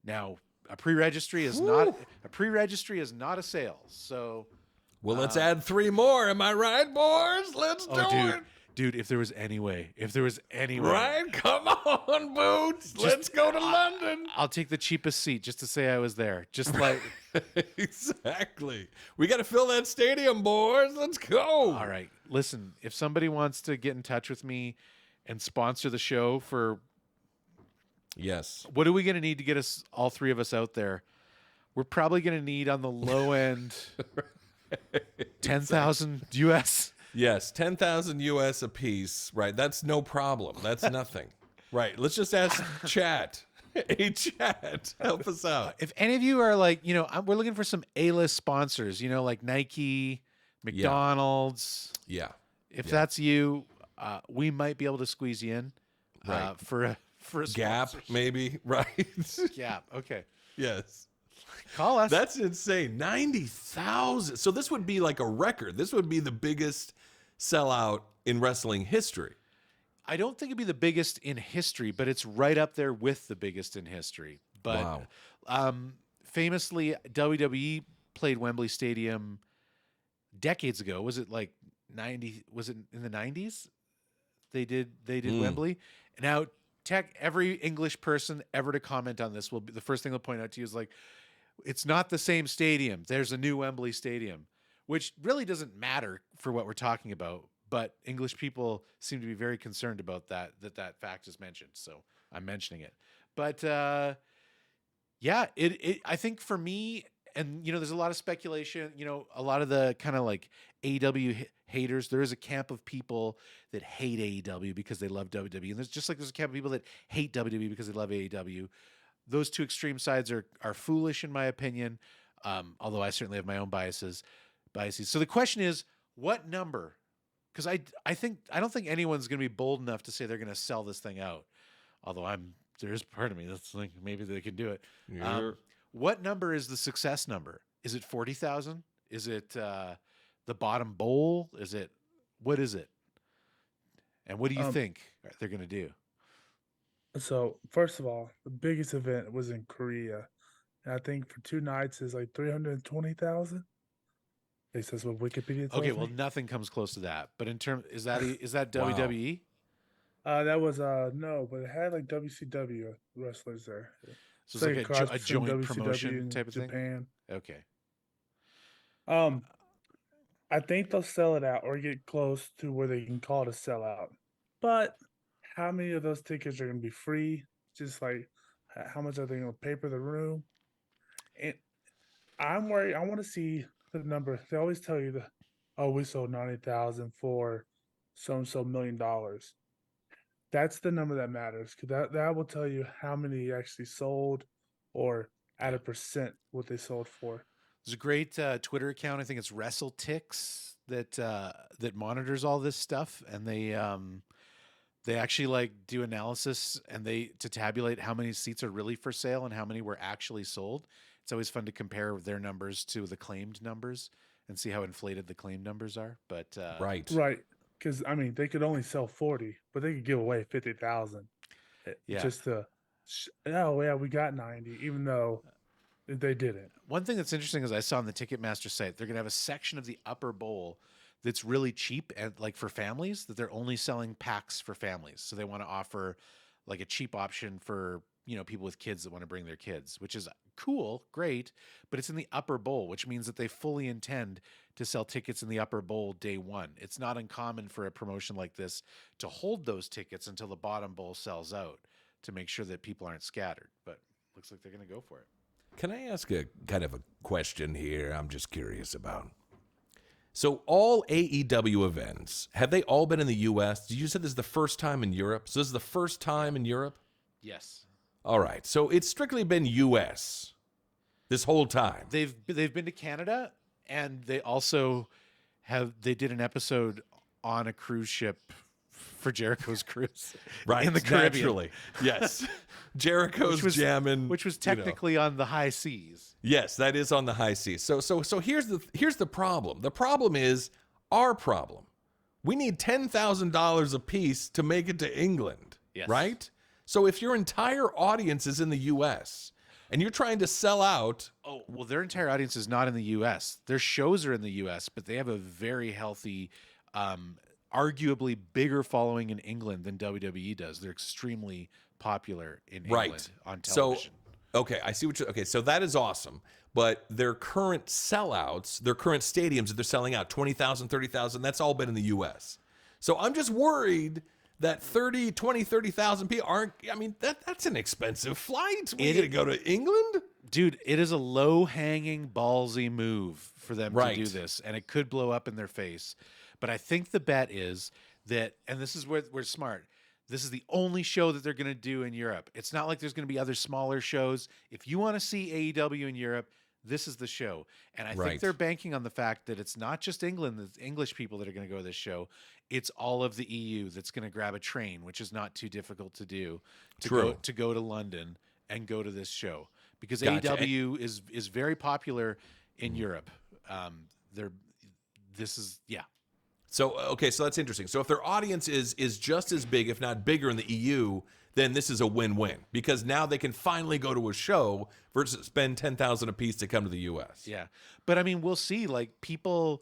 Now, a pre-registry is not a sale. So, well, let's add 3 more. Am I right, boys? Let's do it. Dude, if there was any way, right? Come on, Boots. Let's go to London. I'll take the cheapest seat just to say I was there. Just like exactly. We got to fill that stadium, boys. Let's go. All right. Listen, if somebody wants to get in touch with me and sponsor the show for, yes, what are we going to need to get us all 3 of us out there? We're probably going to need on the low end 10,000 US. Yes, 10,000 US a piece. Right. That's no problem. That's nothing. Right. Let's just ask chat. Hey, chat, help us out. If any of you are like, we're looking for some A-list sponsors, like Nike, McDonald's. Yeah. If that's you, we might be able to squeeze you in for a Gap, maybe. Right. Gap. Okay. Yes. Call us. That's insane. 90,000. So this would be like a record. This would be the biggest sellout in wrestling history. I don't think it'd be the biggest in history, but it's right up there with the biggest in history. But famously, WWE played Wembley Stadium decades ago. Was it like 90? Was it in the 90s? They did Wembley. Now, every English person ever to comment on this will be the first thing they'll point out to you is like, it's not the same stadium. There's a new Wembley Stadium, which really doesn't matter for what we're talking about. But English people seem to be very concerned about that fact is mentioned. So I'm mentioning it. But I think for me, and there's a lot of speculation, a lot of the kind of like AEW haters. There is a camp of people that hate AEW because they love WWE. And there's a camp of people that hate WWE because they love AEW. Those two extreme sides are foolish in my opinion. Although I certainly have my own biases. So the question is, what number? Because I don't think anyone's going to be bold enough to say they're going to sell this thing out. Although there is part of me that's like maybe they can do it. Yeah. What number is the success number? Is it 40,000? Is it the bottom bowl? What is it? And what do you think they're going to do? So first of all, the biggest event was in Korea, and I think for 2 nights is like 320,000. It says what Wikipedia tells Okay, me. well, nothing comes close to that. But in terms, is that WWE? That was no, but it had like WCW wrestlers there. So it's like a joint promotion type of Japan. thing. Okay. I think they'll sell it out or get close to where they can call it a sellout. But how many of those tickets are going to be free? Just like how much are they going to pay for the room? And I'm worried. I want to see the number. They always tell you we sold 90,000 for so $1 million. That's the number that matters, because that will tell you how many actually sold, or at a percent what they sold for. There's a great Twitter account. I think it's WrestleTix that monitors all this stuff, and they actually like do analysis and to tabulate how many seats are really for sale and how many were actually sold. It's always fun to compare their numbers to the claimed numbers and see how inflated the claimed numbers are. But right, because they could only sell 40, but they could give away 50,000. Yeah, just to we got 90, even though they didn't. One thing that's interesting is I saw on the Ticketmaster site they're gonna have a section of the upper bowl that's really cheap and like for families, that they're only selling packs for families. So they want to offer like a cheap option for people with kids that want to bring their kids, which is cool, great, but it's in the upper bowl, which means that they fully intend to sell tickets in the upper bowl day one. It's not uncommon for a promotion like this to hold those tickets until the bottom bowl sells out to make sure that people aren't scattered, but looks like they're going to go for it. Can I ask a kind of a question here? I'm just curious about. So all AEW events, have they all been in the U.S.? You said this is the first time in Europe. So this is the first time in Europe? Yes. All right. So it's strictly been U.S. this whole time. They've been to Canada, and they also they did an episode on a cruise ship for Jericho's cruise. Right. In the Caribbean. Naturally. Yes. Jericho's jamming. Which was technically on the high seas. Yes, that is on the high seas. So here's the problem. The problem is our problem. We need $10,000 a piece to make it to England, Yes. right? So if your entire audience is in the U.S. and you're trying to sell out, Oh, well, their entire audience is not in the U.S. Their shows are in the U.S., but they have a very healthy, arguably bigger following in England than WWE does. They're extremely popular in England on television. So, okay, I see what you're, okay, so that is awesome. But their current sellouts, their current stadiums that they're selling out, 20,000, 30,000, that's all been in the U.S. So I'm just worried that 30,000 people aren't, I mean, that's an expensive flight. We're going to go to England? Dude, it is a low-hanging, ballsy move for them Right. to do this, and it could blow up in their face. But I think the bet is that, and this is where we're smart, this is the only show that they're going to do in Europe. It's not like there's going to be other smaller shows. If you want to see AEW in Europe, this is the show. And I Right. think they're banking on the fact that it's not just England, the English people that are going to go to this show. It's all of the EU that's going to grab a train, which is not too difficult to do, True. to go to London and go to this show. Because Gotcha. AEW is very popular in Europe. Yeah. So, okay, so that's interesting. So if their audience is just as big, if not bigger in the EU, then this is a win-win because now they can finally go to a show versus spend $10,000 a piece to come to the US. Yeah. But I mean, we'll see. Like people,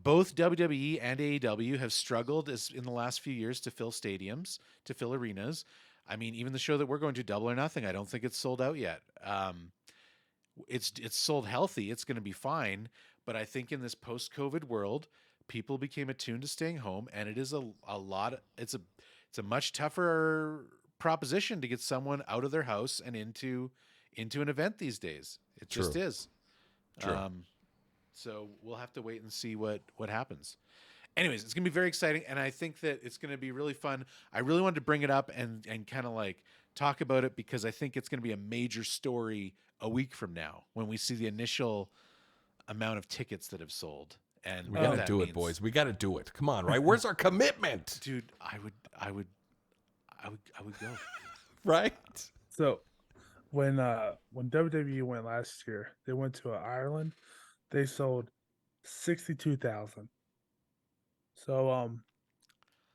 both WWE and AEW have struggled in the last few years to fill stadiums, to fill arenas. I mean, even the show that we're going to, Double or Nothing, I don't think it's sold out yet. It's sold healthy. It's going to be fine. But I think in this post-COVID world, people became attuned to staying home, and it is a lot. It's a much tougher proposition to get someone out of their house and into an event these days. It True. just is. True. So we'll have to wait and see what happens. Anyways, it's gonna be very exciting, and I think that it's gonna be really fun. I really wanted to bring it up and kind of like talk about it because I think it's gonna be a major story a week from now when we see the initial amount of tickets that have sold. And We what got to that do it, means. boys. We got to do it. Come on, right? Where's our commitment? Dude. I would go. Right? So when WWE went last year, they went to Ireland. They sold 62,000. So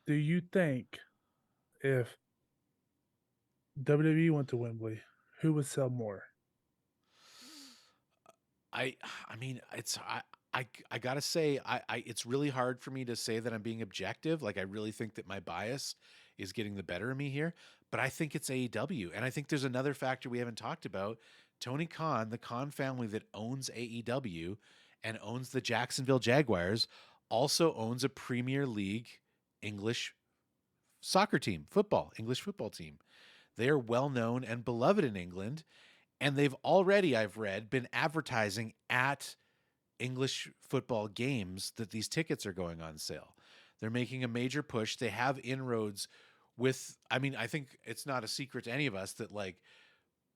do you think if WWE went to Wembley, who would sell more? I mean, I gotta say, it's really hard for me to say that I'm being objective. Like, I really think that my bias is getting the better of me here, but I think it's AEW. And I think there's another factor we haven't talked about. Tony Khan, the Khan family that owns AEW and owns the Jacksonville Jaguars, also owns a Premier League English soccer team, English football team. They are well known and beloved in England. And they've already, I've read, been advertising at English football games that these tickets are going on sale. They're making a major push. They have inroads with, I mean, I think it's not a secret to any of us that like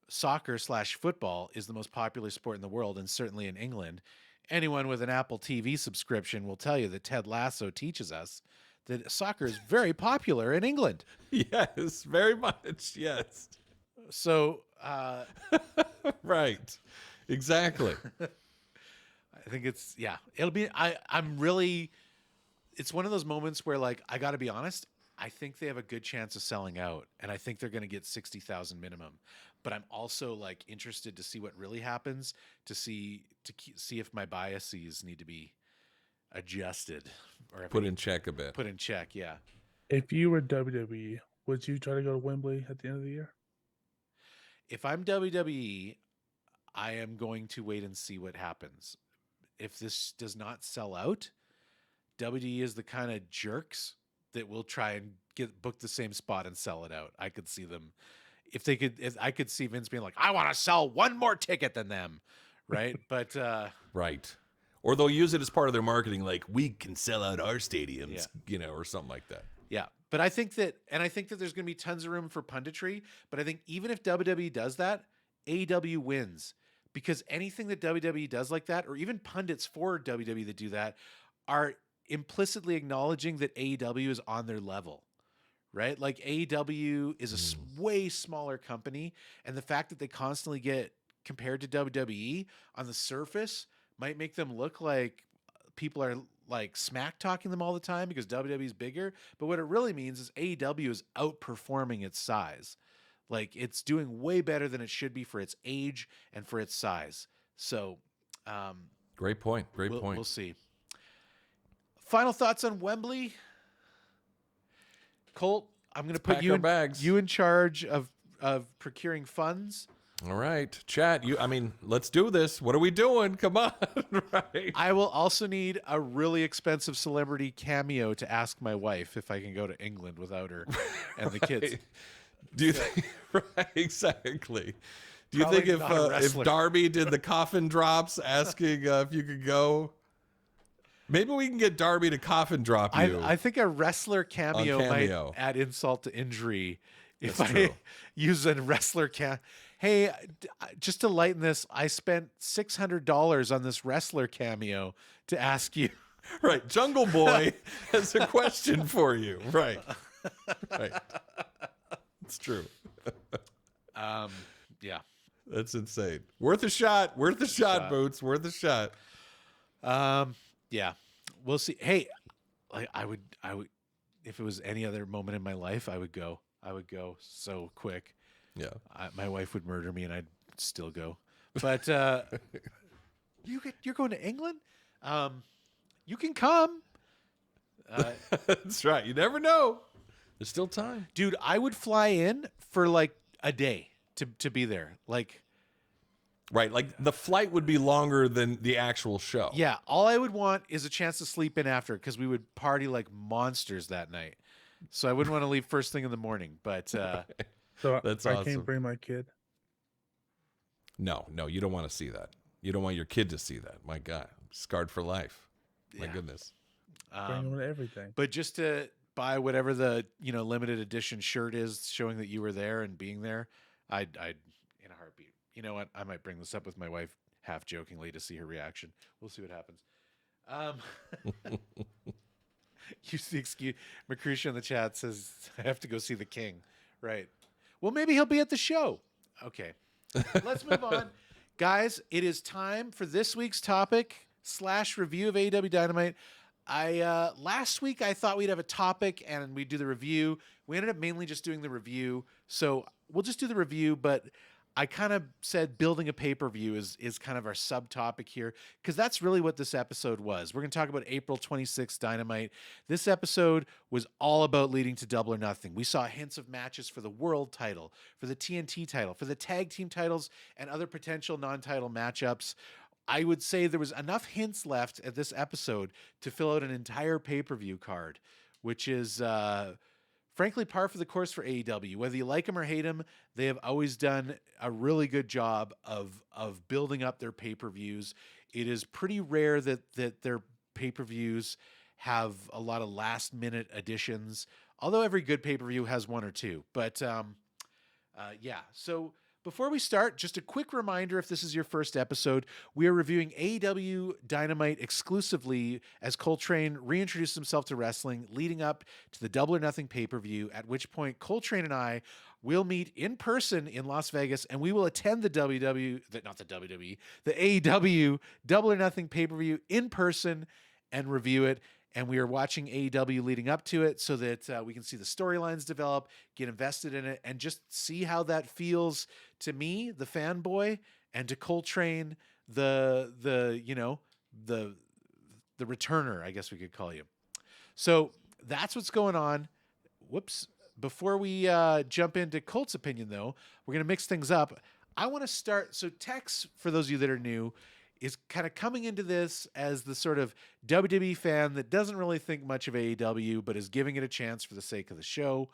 soccer/football is the most popular sport in the world, and certainly in England. Anyone with an Apple TV subscription will tell you that Ted Lasso teaches us that soccer is very popular in England. Yes, very much. Yes. So, Right. Exactly. I think it'll be, I'm really, it's one of those moments where like, I got to be honest, I think they have a good chance of selling out, and I think they're going to get 60,000 minimum, but I'm also like interested to see what really happens to see if my biases need to be adjusted or Put in check a bit. put in check. Yeah. If you were WWE, would you try to go to Wembley at the end of the year? If I'm WWE, I am going to wait and see what happens. If this does not sell out, WWE is the kind of jerks that will try and book the same spot and sell it out. I could see them if they could, I could see Vince being like, I want to sell one more ticket than them, right? But right. Or they'll use it as part of their marketing, like we can sell out our stadiums, or something like that. Yeah. But I think that there's going to be tons of room for punditry. But I think even if WWE does that, AEW wins, because anything that WWE does like that, or even pundits for WWE that do that, are implicitly acknowledging that AEW is on their level, right? Like AEW is a way smaller company, and the fact that they constantly get compared to WWE on the surface might make them look like people are like smack talking them all the time because WWE is bigger. But what it really means is AEW is outperforming its size. Like it's doing way better than it should be for its age and for its size. So, great point. We'll see. Final thoughts on Wembley. Colt, I'm going to put you in charge of procuring funds. All right, chat. Let's do this. What are we doing? Come on. Right. I will also need a really expensive celebrity cameo to ask my wife if I can go to England without her and the kids. Do you think? Right, exactly. Do you think if Darby did the coffin drops, asking if you could go? Maybe we can get Darby to coffin drop you. I think a wrestler cameo might add insult to injury if I use a wrestler Hey, just to lighten this, I spent $600 on this wrestler cameo to ask you. Right. Jungle Boy has a question for you. Right. Right. It's true. Yeah. That's insane. Worth a shot. Worth a shot, Boots. Worth a shot. Yeah. We'll see. Hey, I would if it was any other moment in my life, I would go so quick. Yeah. My wife would murder me and I'd still go. But you're going to England? You can come. That's right. You never know. There's still time. Dude, I would fly in for like a day to be there. Like, right. Like the flight would be longer than the actual show. Yeah. All I would want is a chance to sleep in after, because we would party like monsters that night. So I wouldn't want to leave first thing in the morning. But so that's I awesome. can't bring my kid. No, you don't want to see that. You don't want your kid to see that. My God, scarred for life. My goodness. Bring him to everything. But just to buy whatever the limited edition shirt is showing that you were there and being there, I'd in a heartbeat. You know what? I might bring this up with my wife half jokingly to see her reaction. We'll see what happens. Use the excuse. Macrucia in the chat says, I have to go see the king. Right. Well, maybe he'll be at the show. Okay. Let's move on. Guys, it is time for this week's topic / review of AEW Dynamite. Last week I thought we'd have a topic and we'd do the review. We ended up mainly just doing the review. So we'll just do the review, but I kind of said building a pay-per-view is kind of our subtopic here, because that's really what this episode was. We're going to talk about April 26th Dynamite. This episode was all about leading to Double or Nothing. We saw hints of matches for the world title, for the TNT title, for the tag team titles, and other potential non-title matchups. I would say there was enough hints left at this episode to fill out an entire pay-per-view card, which is frankly par for the course for AEW. Whether you like them or hate them, they have always done a really good job of building up their pay-per-views. It is pretty rare that their pay-per-views have a lot of last-minute additions, although every good pay-per-view has one or two. But yeah, so before we start, just a quick reminder, if this is your first episode, we are reviewing AEW Dynamite exclusively as Coltrane reintroduces himself to wrestling leading up to the Double or Nothing pay-per-view, at which point Coltrane and I will meet in person in Las Vegas, and we will attend the AEW Double or Nothing pay-per-view in person and review it. And we are watching AEW leading up to it so that we can see the storylines develop, get invested in it, and just see how that feels to me, the fanboy, and to Coltrane, the returner, I guess we could call you. So that's what's going on. Whoops. Before we jump into Colt's opinion, though, we're going to mix things up. I want to start. So Tex, for those of you that are new, is kind of coming into this as the sort of WWE fan that doesn't really think much of AEW, but is giving it a chance for the sake of the show.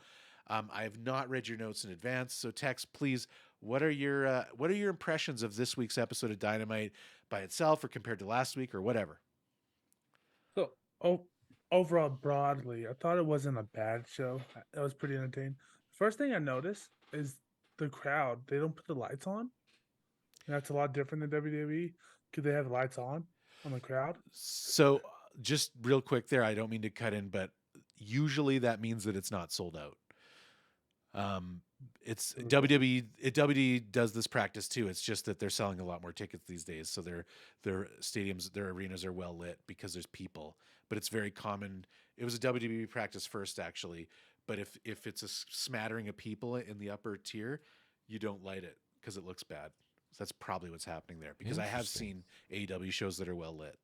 I have not read your notes in advance, so Tex, please, what are your impressions of this week's episode of Dynamite by itself, or compared to last week, or whatever? So, overall, broadly, I thought it wasn't a bad show. It was pretty entertaining. First thing I noticed is the crowd. They don't put the lights on. And that's a lot different than WWE. Could they have the lights on the crowd? So, just real quick there, I don't mean to cut in, but usually that means that it's not sold out. It's WWE does this practice too. It's just that they're selling a lot more tickets these days. So their stadiums, their arenas are well lit because there's people, but it's very common. It was a WWE practice first actually, but if it's a smattering of people in the upper tier, you don't light it because it looks bad. So that's probably what's happening there, because I have seen AEW shows that are well lit,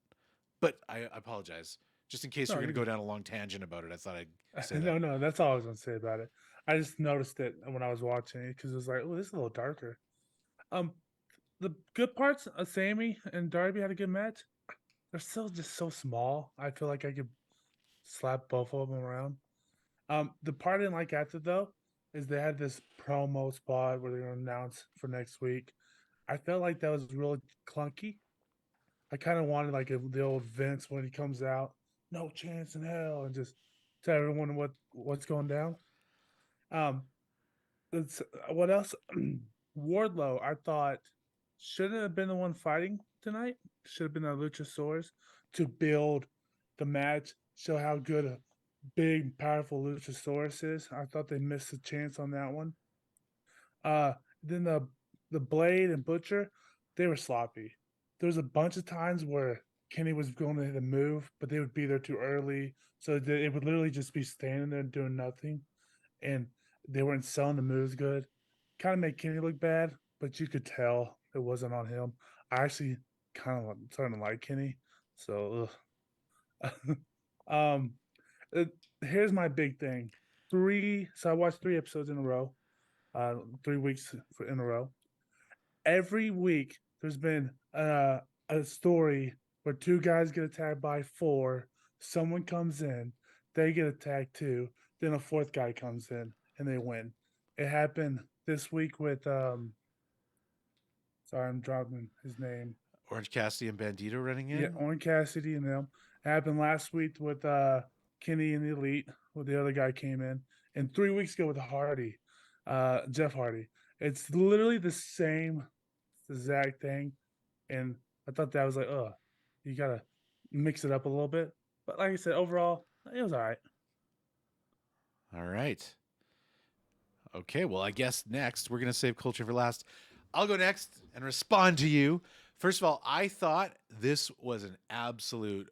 but I apologize. Just in case we're going to go down a long tangent about it, I thought I'd say that. No, that's all I was going to say about it. I just noticed it when I was watching it because it was like, oh, this is a little darker. The good parts, Sammy and Darby had a good match. They're still just so small. I feel like I could slap both of them around. The part I didn't like after though is they had this promo spot where they're going to announce for next week. I felt like that was really clunky. I kind of wanted like the old Vince when he comes out, no chance in hell, and just tell everyone what's going down. What else? Wardlow, I thought shouldn't have been the one fighting tonight. Should have been the Luchasaurus to build the match, show how good a big, powerful Luchasaurus is. I thought they missed a chance on that one. Then the Blade and Butcher, they were sloppy. There was a bunch of times where Kenny was going to hit a move, but they would be there too early. So it would literally just be standing there doing nothing. And they weren't selling the moves good. Kind of made Kenny look bad, but you could tell it wasn't on him. I actually kind of starting to like Kenny. So, here's my big thing. So I watched 3 episodes in a row, 3 weeks in a row. Every week there's been a story where 2 guys get attacked by 4. Someone comes in, they get attacked too. Then a 4th guy comes in and they win. It happened this week with sorry, I'm dropping his name. Orange Cassidy and Bandito running in? Yeah, Orange Cassidy and them. It happened last week with Kenny and the Elite, where the other guy came in. And 3 weeks ago with Hardy, Jeff Hardy. It's literally the same exact thing. And I thought that was like, you got to mix it up a little bit. But like I said, overall, it was all right. All right. Okay, well, I guess next we're going to save culture for last. I'll go next and respond to you. First of all, I thought this was an absolute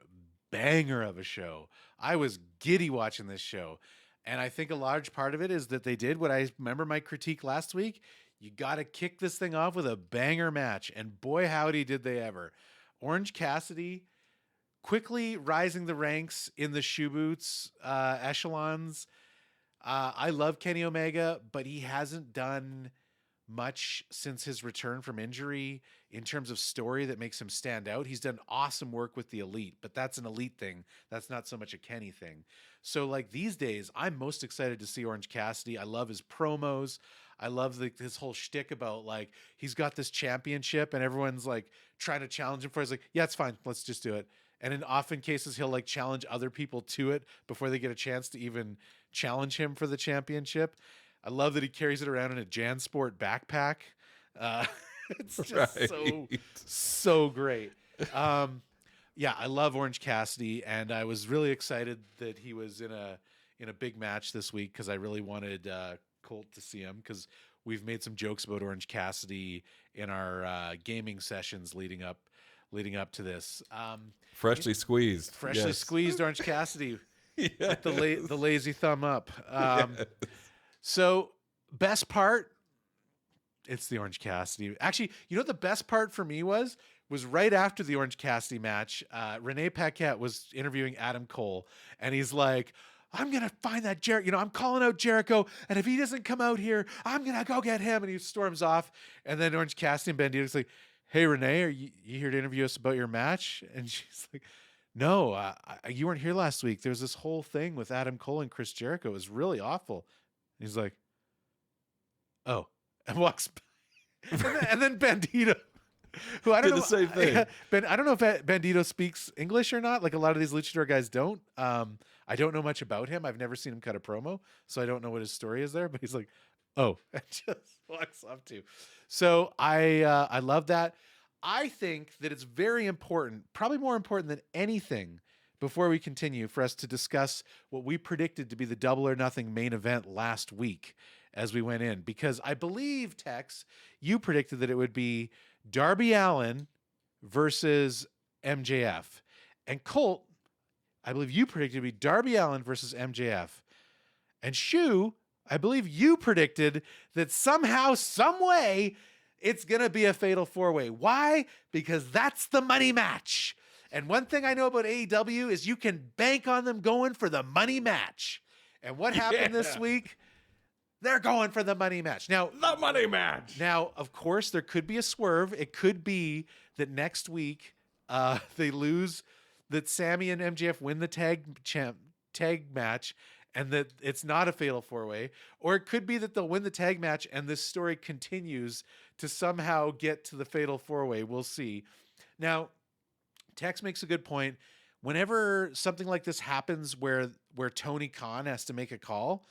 banger of a show. I was giddy watching this show. And I think a large part of it is that they did what I remember my critique last week. You got to kick this thing off with a banger match. And boy, howdy, did they ever. Orange Cassidy quickly rising the ranks in the shoe boots echelons. I love Kenny Omega, but he hasn't done much since his return from injury in terms of story that makes him stand out. He's done awesome work with the Elite, but that's an Elite thing. That's not so much a Kenny thing. So like these days, I'm most excited to see Orange Cassidy. I love his promos. I love his whole shtick about like, he's got this championship and everyone's like trying to challenge him for it. He's like, yeah, it's fine. Let's just do it. And in often cases, he'll like challenge other people to it before they get a chance to even challenge him for the championship. I love that he carries it around in a JanSport backpack. It's just so great. Yeah, I love Orange Cassidy, and I was really excited that he was in a big match this week because I really wanted Colt to see him, because we've made some jokes about Orange Cassidy in our gaming sessions leading up to this. Freshly squeezed Orange Cassidy. Yes. With the lazy thumb up. Yes. So best part, it's the Orange Cassidy. Actually, you know what the best part for me was right after the Orange Cassidy match. Renee Paquette was interviewing Adam Cole, and he's like, I'm going to find that Jericho. I'm calling out Jericho, and if he doesn't come out here, I'm going to go get him. And he storms off. And then Orange Cassidy and Bandito's like, hey, Renee, are you here to interview us about your match? And she's like, no, you weren't here last week. There was this whole thing with Adam Cole and Chris Jericho. It was really awful. He's like, "Oh," and walks by. And then Bandito, who I don't Did know, the same thing. I don't know if Bandito speaks English or not. Like a lot of these luchador guys don't. I don't know much about him. I've never seen him cut a promo, so I don't know what his story is there. But he's like, "Oh," and just walks up to. So I love that. I think that it's very important, probably more important than anything, before we continue, for us to discuss what we predicted to be the Double or Nothing main event last week as we went in. Because I believe, Tex, you predicted that it would be Darby Allin versus MJF. And Colt, I believe you predicted it would be Darby Allin versus MJF. And Shu, I believe you predicted that somehow, some way, it's going to be a fatal four-way. Why? Because that's the money match. And one thing I know about AEW is you can bank on them going for the money match. And what happened this week? They're going for the money match. Now, The money match. Now, of course, there could be a swerve. It could be that next week they lose, that Sammy and MJF win the tag match, and that it's not a fatal four-way. Or it could be that they'll win the tag match and this story continues to somehow get to the fatal four-way. We'll see. Now, Tex makes a good point. Whenever something like this happens where Tony Khan has to make a call,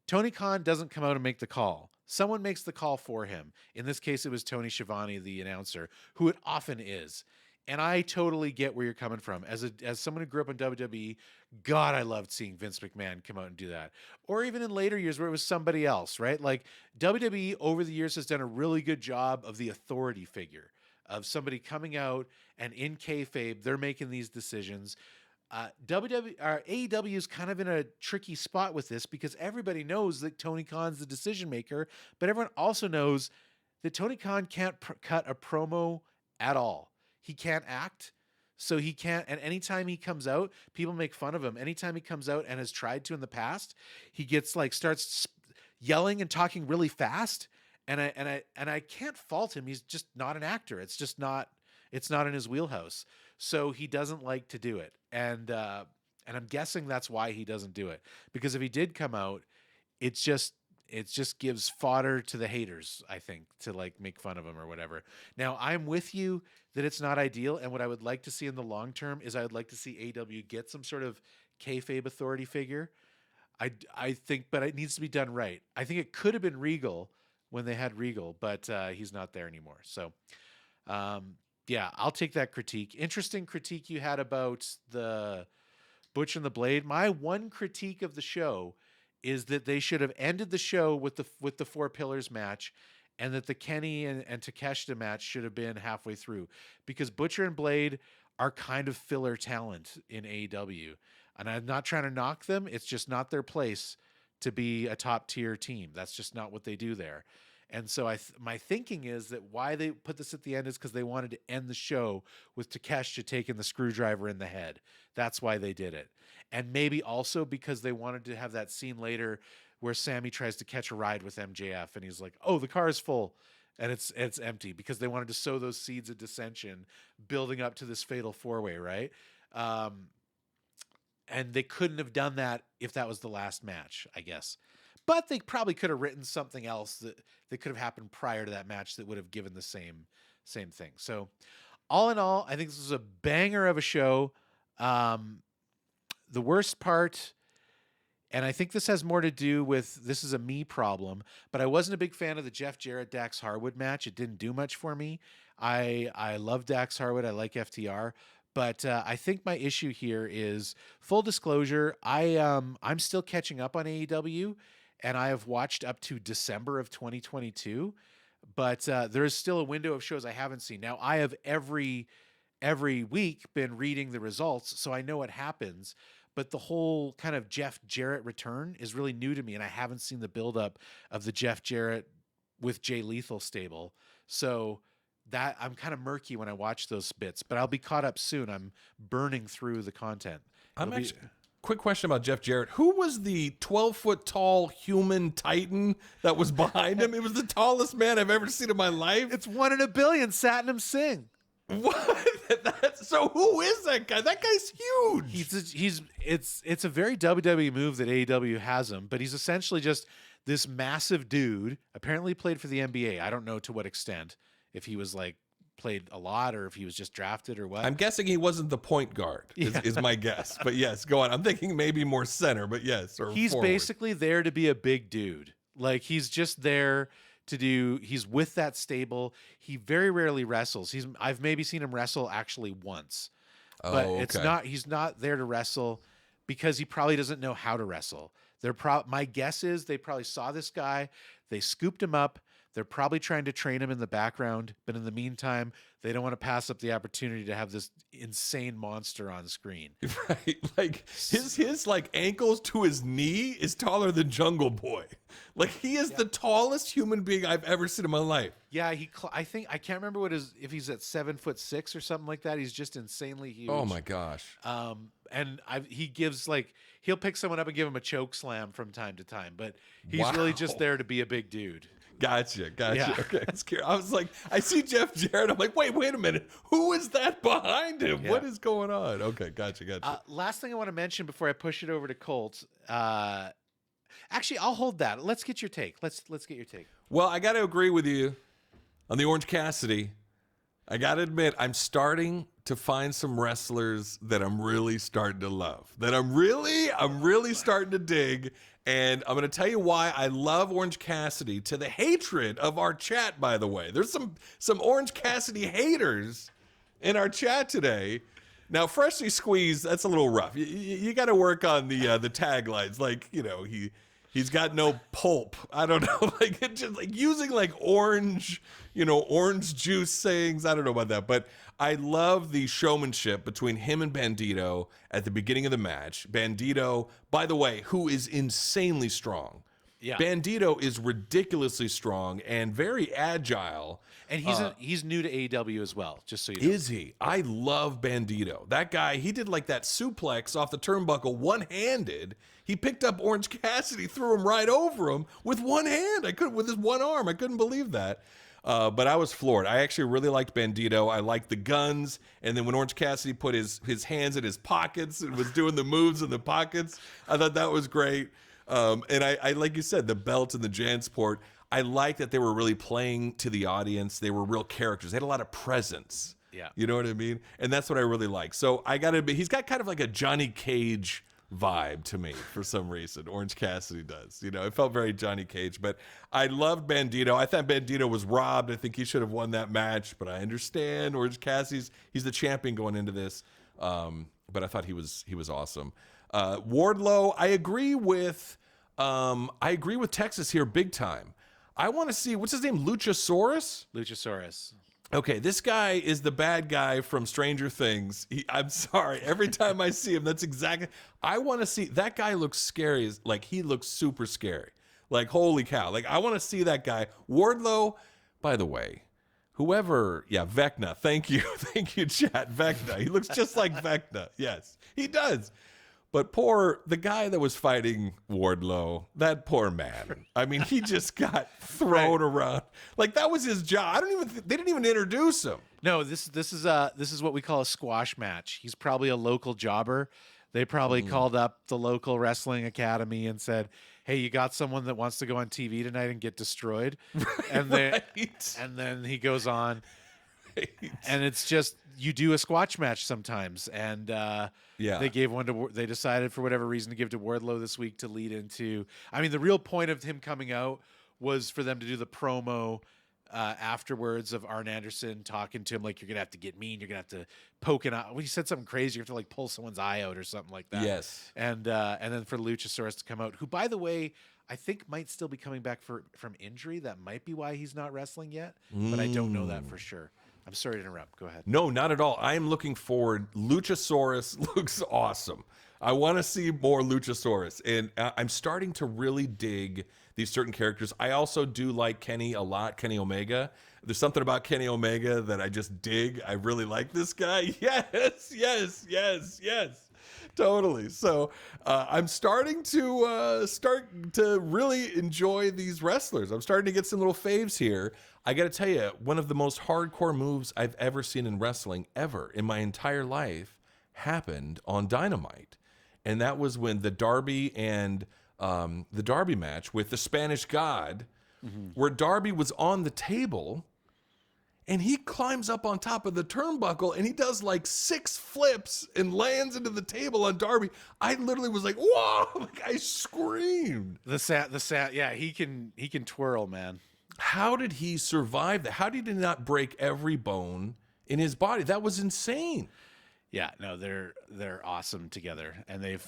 Tony Khan doesn't come out and make the call. Someone makes the call for him. In this case, it was Tony Schiavone, the announcer, who it often is. And I totally get where you're coming from. As someone who grew up in WWE, God, I loved seeing Vince McMahon come out and do that. Or even in later years where it was somebody else, right? Like WWE over the years has done a really good job of the authority figure, of somebody coming out and in kayfabe, they're making these decisions. AEW is kind of in a tricky spot with this because everybody knows that Tony Khan's the decision maker, but everyone also knows that Tony Khan can't cut a promo at all. He can't act, so he can't. And anytime he comes out, people make fun of him. Anytime he comes out and has tried to in the past, he gets starts yelling and talking really fast. And I can't fault him. He's just not an actor. It's just not. It's not in his wheelhouse. So he doesn't like to do it. And I'm guessing that's why he doesn't do it. Because if he did come out, it just gives fodder to the haters, I think, to make fun of him or whatever. Now, I'm with you that it's not ideal. And what I would like to see in the long term is I would like to see AEW get some sort of kayfabe authority figure. I think, but it needs to be done right. I think it could have been Regal when they had Regal, but he's not there anymore. So, yeah, I'll take that critique. Interesting critique you had about the Butch and the Blade. My one critique of the show is that they should have ended the show with the Four Pillars match, and that the Kenny and Takeshita match should have been halfway through, because Butcher and Blade are kind of filler talent in AEW. And I'm not trying to knock them. It's just not their place to be a top tier team. That's just not what they do there. And so my thinking is that why they put this at the end is because they wanted to end the show with Takeshita taking the screwdriver in the head. That's why they did it. And maybe also because they wanted to have that scene later where Sammy tries to catch a ride with MJF and he's like, "Oh, the car is full," and it's empty, because they wanted to sow those seeds of dissension building up to this fatal four-way, right? And they couldn't have done that if that was the last match, I guess. But they probably could have written something else that could have happened prior to that match that would have given the same thing. So all in all, I think this was a banger of a show. The worst part, and I think this has more to do with, this is a me problem, but I wasn't a big fan of the Jeff Jarrett Dax Harwood match. It didn't do much for me. I love Dax Harwood. I like FTR. But I think my issue here is, full disclosure, I'm still catching up on AEW, and I have watched up to December of 2022. But there is still a window of shows I haven't seen. Now, I have every week been reading the results, so I know what happens. But the whole kind of Jeff Jarrett return is really new to me, and I haven't seen the buildup of the Jeff Jarrett with Jay Lethal stable. So that I'm kind of murky when I watch those bits, but I'll be caught up soon. I'm burning through the content. Quick question about Jeff Jarrett. Who was the 12-foot tall human titan that was behind him? It was the tallest man I've ever seen in my life. It's 1 in a billion. Satnam Singh. What? So who is that guy? That guy's huge. It's a very WWE move that AEW has him, but he's essentially just this massive dude apparently played for the NBA. I don't know to what extent, if he was like played a lot or if he was just drafted or what. I'm guessing he wasn't the point guard is my guess. But yes, go on. I'm thinking maybe more center, but yes. Or he's forward. basically there to be a big dude. Like he's just there to do, he's with that stable. He very rarely wrestles. I've maybe seen him wrestle actually once, but he's not there to wrestle because he probably doesn't know how to wrestle. My guess is they probably saw this guy, they scooped him up. They're probably trying to train him in the background, but in the meantime, they don't want to pass up the opportunity to have this insane monster on screen. Right, like his like ankles to his knee is taller than Jungle Boy. Like he is the tallest human being I've ever seen in my life. Yeah, I think I can't remember if he's at 7'6" or something like that. He's just insanely huge. Oh my gosh. And he gives he'll pick someone up and give him a choke slam from time to time, but he's really just there to be a big dude. Gotcha. Yeah. Okay, I was like, I see Jeff Jarrett. I'm like, wait a minute. Who is that behind him? Yeah. What is going on? Okay, gotcha. Last thing I want to mention before I push it over to Colt. Actually, I'll hold that. Let's get your take. Let's get your take. Well, I got to agree with you on the Orange Cassidy. I got to admit, I'm starting to find some wrestlers that I'm really starting to love. That I'm really starting to dig. And I'm going to tell you why I love Orange Cassidy, to the hatred of our chat, by the way. There's some Orange Cassidy haters in our chat today. Now, freshly squeezed, that's a little rough. You got to work on the taglines. Like, he's got no pulp. I don't know. Like, it just like using like orange juice sayings. I don't know about that. But I love the showmanship between him and Bandito at the beginning of the match. Bandito, by the way, who is insanely strong. Yeah. Bandito is ridiculously strong and very agile. And he's new to AEW as well, just so you know. Is he? I love Bandito. That guy, he did like that suplex off the turnbuckle one-handed. He picked up Orange Cassidy, threw him right over him with one hand. With his one arm. I couldn't believe that. But I was floored. I actually really liked Bandito. I liked the guns. And then when Orange Cassidy put his hands in his pockets and was doing the moves in the pockets, I thought that was great. And I like you said, the belt and the Jansport, I like that they were really playing to the audience. They were real characters. They had a lot of presence. Yeah. You know what I mean? And that's what I really like. So I got to admit, he's got kind of like a Johnny Cage vibe to me for some reason. Orange Cassidy does. It felt very Johnny Cage, but I loved Bandito. I thought Bandito was robbed. I think he should have won that match, but I understand Orange Cassidy's, he's the champion going into this. But I thought he was awesome. Wardlow, I agree with Texas here big time. I want to see, what's his name? Luchasaurus? Luchasaurus. Okay, this guy is the bad guy from Stranger Things. I'm sorry. Every time I see him, that's exactly. I want to see. That guy looks scary. Like, he looks super scary. Like, holy cow. Like, I want to see that guy. Wardlow, by the way, Vecna. Thank you. Thank you, chat. Vecna. He looks just like Vecna. Yes, he does. But the guy that was fighting Wardlow, that poor man. I mean, he just got thrown around. Like, that was his job. They didn't even introduce him. No, this is what we call a squash match. He's probably a local jobber. They probably called up the local wrestling academy and said, "Hey, you got someone that wants to go on TV tonight and get destroyed?" And then he goes on. Right. And it's just, you do a squash match sometimes, and they gave one they decided for whatever reason to give to Wardlow this week to lead into. I mean, the real point of him coming out was for them to do the promo afterwards of Arn Anderson talking to him like, "You're gonna have to get mean. You're gonna have to poke an eye." When he said something crazy, you have to like pull someone's eye out or something like that. Yes. And then for Luchasaurus to come out, who, by the way, I think might still be coming back from injury. That might be why he's not wrestling yet, but I don't know that for sure. I'm sorry to interrupt. Go ahead. No, not at all. I am looking forward. Luchasaurus looks awesome. I want to see more Luchasaurus. And I'm starting to really dig these certain characters. I also do like Kenny a lot, Kenny Omega. There's something about Kenny Omega that I just dig. I really like this guy. Yes. Totally. So I'm starting to really enjoy these wrestlers. I'm starting to get some little faves here. I got to tell you, one of the most hardcore moves I've ever seen in wrestling ever in my entire life happened on Dynamite. And that was when the Darby and the Darby match with the Spanish God, where Darby was on the table and he climbs up on top of the turnbuckle and he does like 6 flips and lands into the table on Darby. I literally was like, whoa, like I screamed. Yeah, he can twirl, man. How did he survive that? How did he not break every bone in his body? That was insane. Yeah, no, they're awesome together, and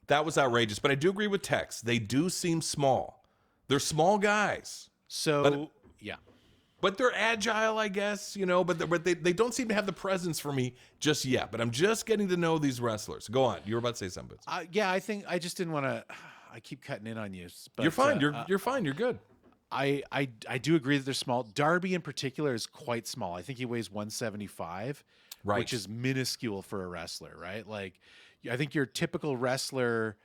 that was outrageous. But I do agree with Tex. They do seem small. They're small guys. So but they're agile, I guess, but they don't seem to have the presence for me just yet. But I'm just getting to know these wrestlers. Go on. You were about to say something. I think I just didn't want to. I keep cutting in on you. But, you're fine. You're fine. You're good. I do agree that they're small. Darby in particular is quite small. I think he weighs 175, right, which is minuscule for a wrestler, right? Like, I think your typical wrestler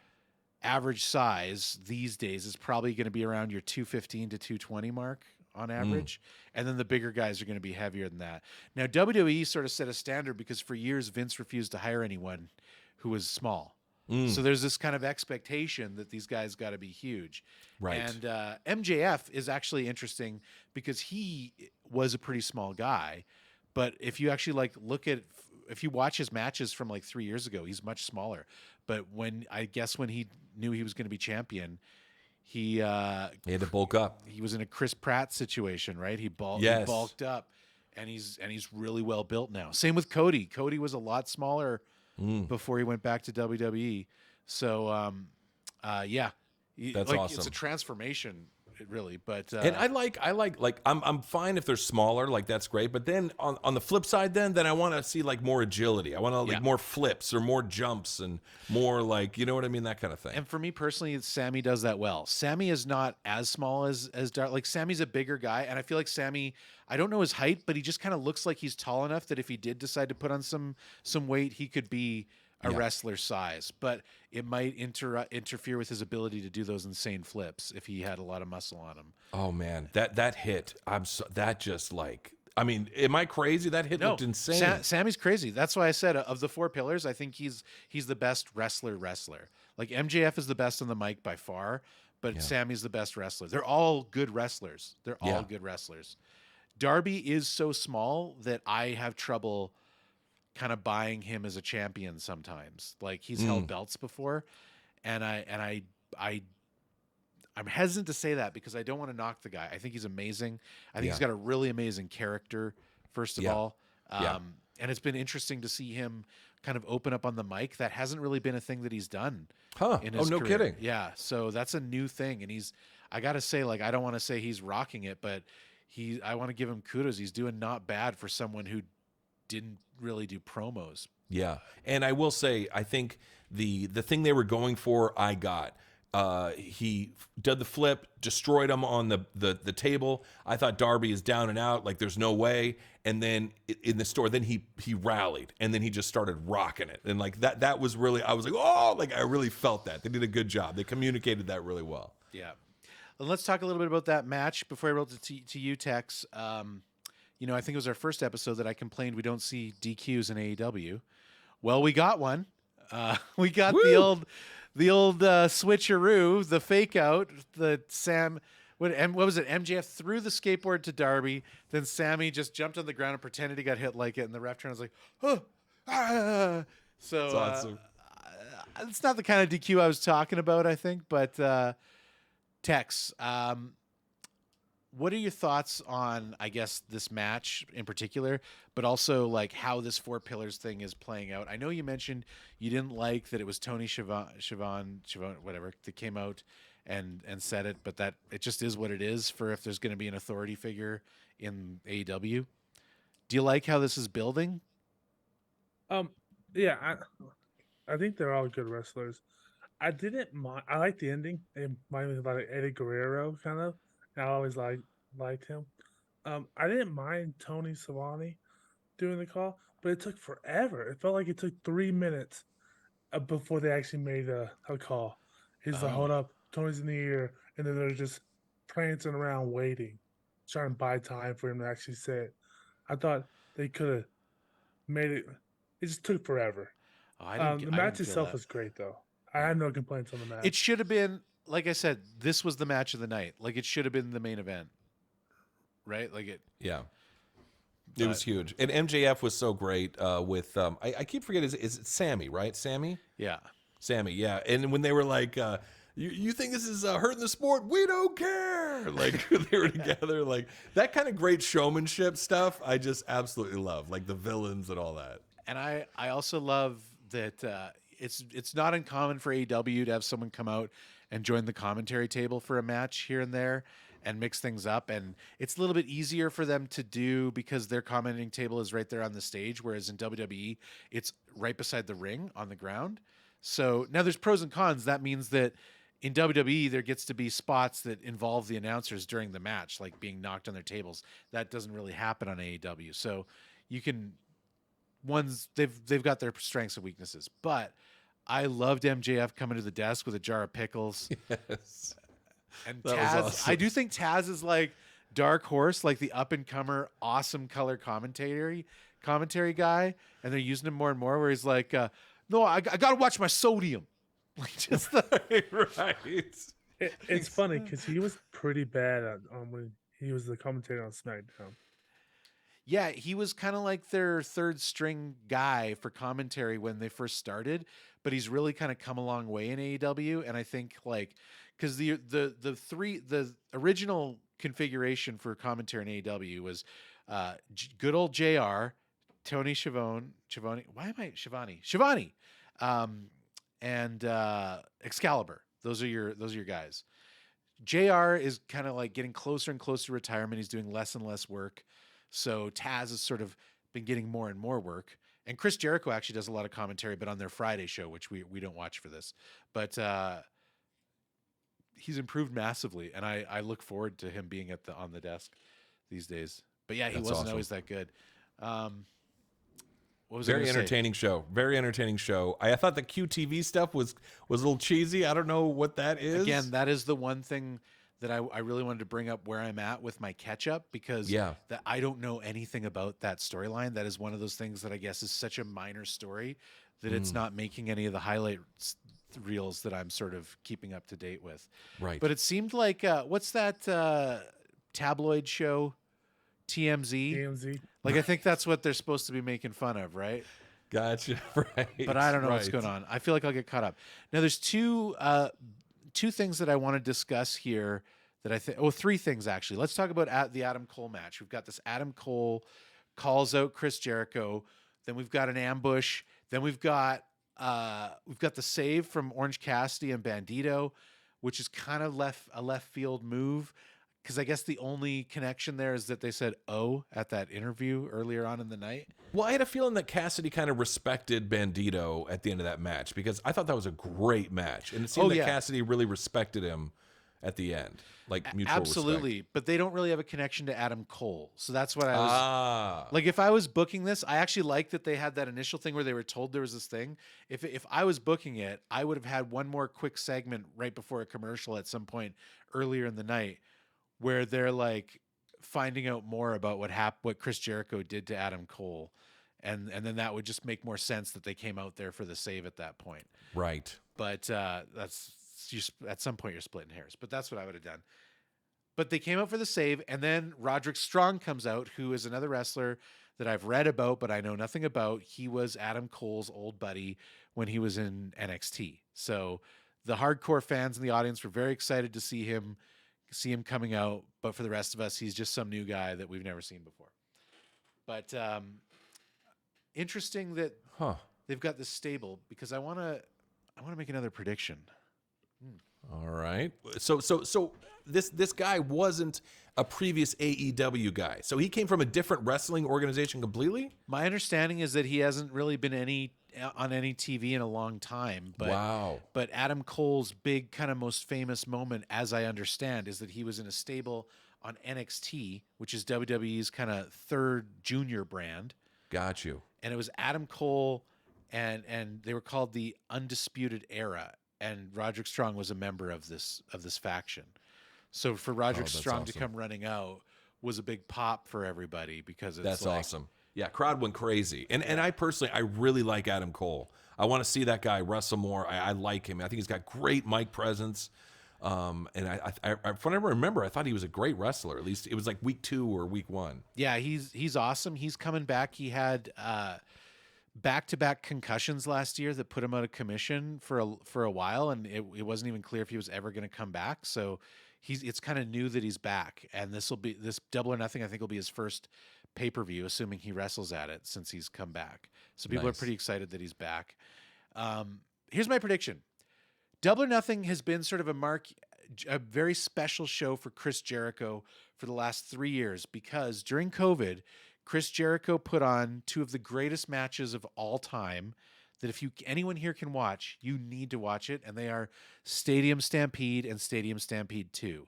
average size these days is probably going to be around your 215 to 220 mark on average. And then the bigger guys are going to be heavier than that. Now, WWE sort of set a standard because for years Vince refused to hire anyone who was small. So there's this kind of expectation that these guys got to be huge. Right. And MJF is actually interesting because he was a pretty small guy. But if you actually if you watch his matches from like 3 years ago, he's much smaller. But when he knew he was going to be champion, he had to bulk up. He was in a Chris Pratt situation, right? He bulked up, and he's really well built now. Same with Cody. Cody was a lot smaller before he went back to WWE. So, that's awesome. It's a transformation, really. But and I like I'm fine if they're smaller, like that's great. But then on the flip side, then I want to see like more agility. I want to more flips or more jumps and more like, you know what I mean, that kind of thing. And for me personally, Sammy does that well. Sammy is not as small as Darby. Like Sammy's a bigger guy, and I feel like Sammy, I don't know his height, but he just kind of looks like he's tall enough that if he did decide to put on some weight, he could be a wrestler size, but it might interfere with his ability to do those insane flips if he had a lot of muscle on him. Oh man, that hit! I mean, am I crazy? That hit looked insane. Sammy's crazy. That's why I said of the 4 pillars, I think he's the best wrestler. Like MJF is the best on the mic by far, but Sammy's the best wrestler. They're all good wrestlers. Darby is so small that I have trouble kind of buying him as a champion sometimes. Like he's held belts before, and I'm hesitant to say that because I don't want to knock the guy. I think he's amazing. I think he's got a really amazing character, first of all. And it's been interesting to see him kind of open up on the mic. That hasn't really been a thing that he's done. In his career. Kidding. Yeah. So that's a new thing. And I got to say, like, I don't want to say he's rocking it, but I want to give him kudos. He's doing not bad for someone who didn't really do promos. Yeah. And I will say, I think the thing they were going for, I got. He did the flip, destroyed him on the table. I thought Darby is down and out, like there's no way. And then in the store, then he rallied, and then he just started rocking it. And like that was really, I was like, oh, like I really felt that. They did a good job. They communicated that really well. Yeah. Well, let's talk a little bit about that match before I roll to you, Tex. I think it was our first episode that I complained we don't see DQs in AEW. Well, we got one. We got the old switcheroo, the fake out, what was it? MJF threw the skateboard to Darby, then Sammy just jumped on the ground and pretended he got hit like it, and the ref turned was like, oh, ah. So that's awesome. It's not the kind of DQ I was talking about, I think, but Tex, what are your thoughts on, I guess, this match in particular, but also like how this 4 pillars thing is playing out? I know you mentioned you didn't like that it was Tony Schiavone, whatever, that came out and said it, but that it just is what it is for if there's going to be an authority figure in AEW. Do you like how this is building? Yeah, I think they're all good wrestlers. I didn't mind. I like the ending. It reminded me of like Eddie Guerrero kind of. I always liked him. I didn't mind Tony Schiavone doing the call, but it took forever. It felt like it took 3 minutes before they actually made a call. He's like, hold up, Tony's in the ear, and then they're just prancing around waiting, trying to buy time for him to actually say it. I thought they could have made it. It just took forever. The match itself was great, though. I had no complaints on the match. It should have been, like I said, this was the match of the night. Like, it should have been the main event, right? Like it. Yeah. It was huge. And MJF was so great with, I keep forgetting, is it Sammy, right? Sammy? Yeah. Sammy, yeah. And when they were like, you think this is hurting the sport? We don't care. Like, they were together. Like, that kind of great showmanship stuff, I just absolutely love. Like, the villains and all that. And I also love that it's not uncommon for AEW to have someone come out and join the commentary table for a match here and there and mix things up. And it's a little bit easier for them to do because their commenting table is right there on the stage, whereas in WWE, it's right beside the ring on the ground. So now there's pros and cons. That means that in WWE, there gets to be spots that involve the announcers during the match, like being knocked on their tables. That doesn't really happen on AEW. So you can... they've got their strengths and weaknesses, but I loved MJF coming to the desk with a jar of pickles. Yes. And That Taz, was awesome. I do think Taz is like dark horse, like the up and comer, awesome color commentary guy, and they're using him more and more. Where he's like, "No, I got to watch my sodium." Like just right. It's funny because he was pretty bad when he was the commentator on SmackDown. Yeah, he was kind of like their third string guy for commentary when they first started, but he's really kind of come a long way in AEW. And I think like, cause the original configuration for commentary in AEW was, good old JR, Tony Schiavone, and, Excalibur. Those are your guys. JR is kind of like getting closer and closer to retirement. He's doing less and less work. So Taz has sort of been getting more and more work. And Chris Jericho actually does a lot of commentary, but on their Friday show, which we don't watch for this. But he's improved massively, and I look forward to him being on the desk these days. But yeah, he That's wasn't awesome. always that good. What was I Very gonna say? entertaining show. Very entertaining show. I thought the QTV stuff was a little cheesy. I don't know what that is. Again, that is the one thing that I really wanted to bring up where I'm at with my catch up, because that I don't know anything about that storyline. That is one of those things that I guess is such a minor story that it's not making any of the highlight reels that I'm sort of keeping up to date with. Right. But it seemed like, what's that tabloid show? TMZ? Like, I think that's what they're supposed to be making fun of, right? Gotcha. Right. But I don't know what's going on. I feel like I'll get caught up. Now, there's two things that I want to discuss here that I think, three things actually. Let's talk about the Adam Cole match. We've got this Adam Cole calls out Chris Jericho. Then we've got an ambush. Then we've got the save from Orange Cassidy and Bandito, which is kind of a left field move. Because I guess the only connection there is that they said at that interview earlier on in the night. Well, I had a feeling that Cassidy kind of respected Bandito at the end of that match, because I thought that was a great match. And it seemed that Cassidy really respected him at the end, like mutual Absolutely. respect. But they don't really have a connection to Adam Cole. So that's what I was... Like, if I was booking this, I actually liked that they had that initial thing where they were told there was this thing. If I was booking it, I would have had one more quick segment right before a commercial at some point earlier in the night, where they're like finding out more about what Chris Jericho did to Adam Cole. And then that would just make more sense that they came out there for the save at that point. Right. But at some point you're splitting hairs, but that's what I would have done. But they came out for the save, and then Roderick Strong comes out, who is another wrestler that I've read about, but I know nothing about. He was Adam Cole's old buddy when he was in NXT. So the hardcore fans in the audience were very excited to see him coming out, but for the rest of us, he's just some new guy that we've never seen before. But interesting that they've got this stable, because I want to make another prediction. All right. So this guy wasn't a previous AEW guy. So he came from a different wrestling organization completely? My understanding is that he hasn't really been on any TV in a long time. But, wow. But Adam Cole's big kind of most famous moment, as I understand, is that he was in a stable on NXT, which is WWE's kind of third junior brand. Got you. And it was Adam Cole, and they were called the Undisputed Era. And Roderick Strong was a member of this faction. So for Roderick Strong to come running out was a big pop for everybody, because it's that's awesome. Yeah, crowd went crazy. And I personally, I really like Adam Cole. I want to see that guy wrestle more. I like him. I think he's got great mic presence. And from what I remember, I thought he was a great wrestler. At least it was like week 2 or week 1. Yeah, he's awesome. He's coming back. He had back-to-back concussions last year that put him out of commission for a while, and it wasn't even clear if he was ever going to come back. So it's kind of new that he's back, and this Double or Nothing, I think, will be his first pay-per-view, assuming he wrestles at it since he's come back. So people are pretty excited that he's back. Here's my prediction. Double or Nothing has been sort of a very special show for Chris Jericho for the last 3 years, because during COVID, Chris Jericho put on 2 of the greatest matches of all time that if anyone here can watch, you need to watch it, and they are Stadium Stampede and Stadium Stampede 2.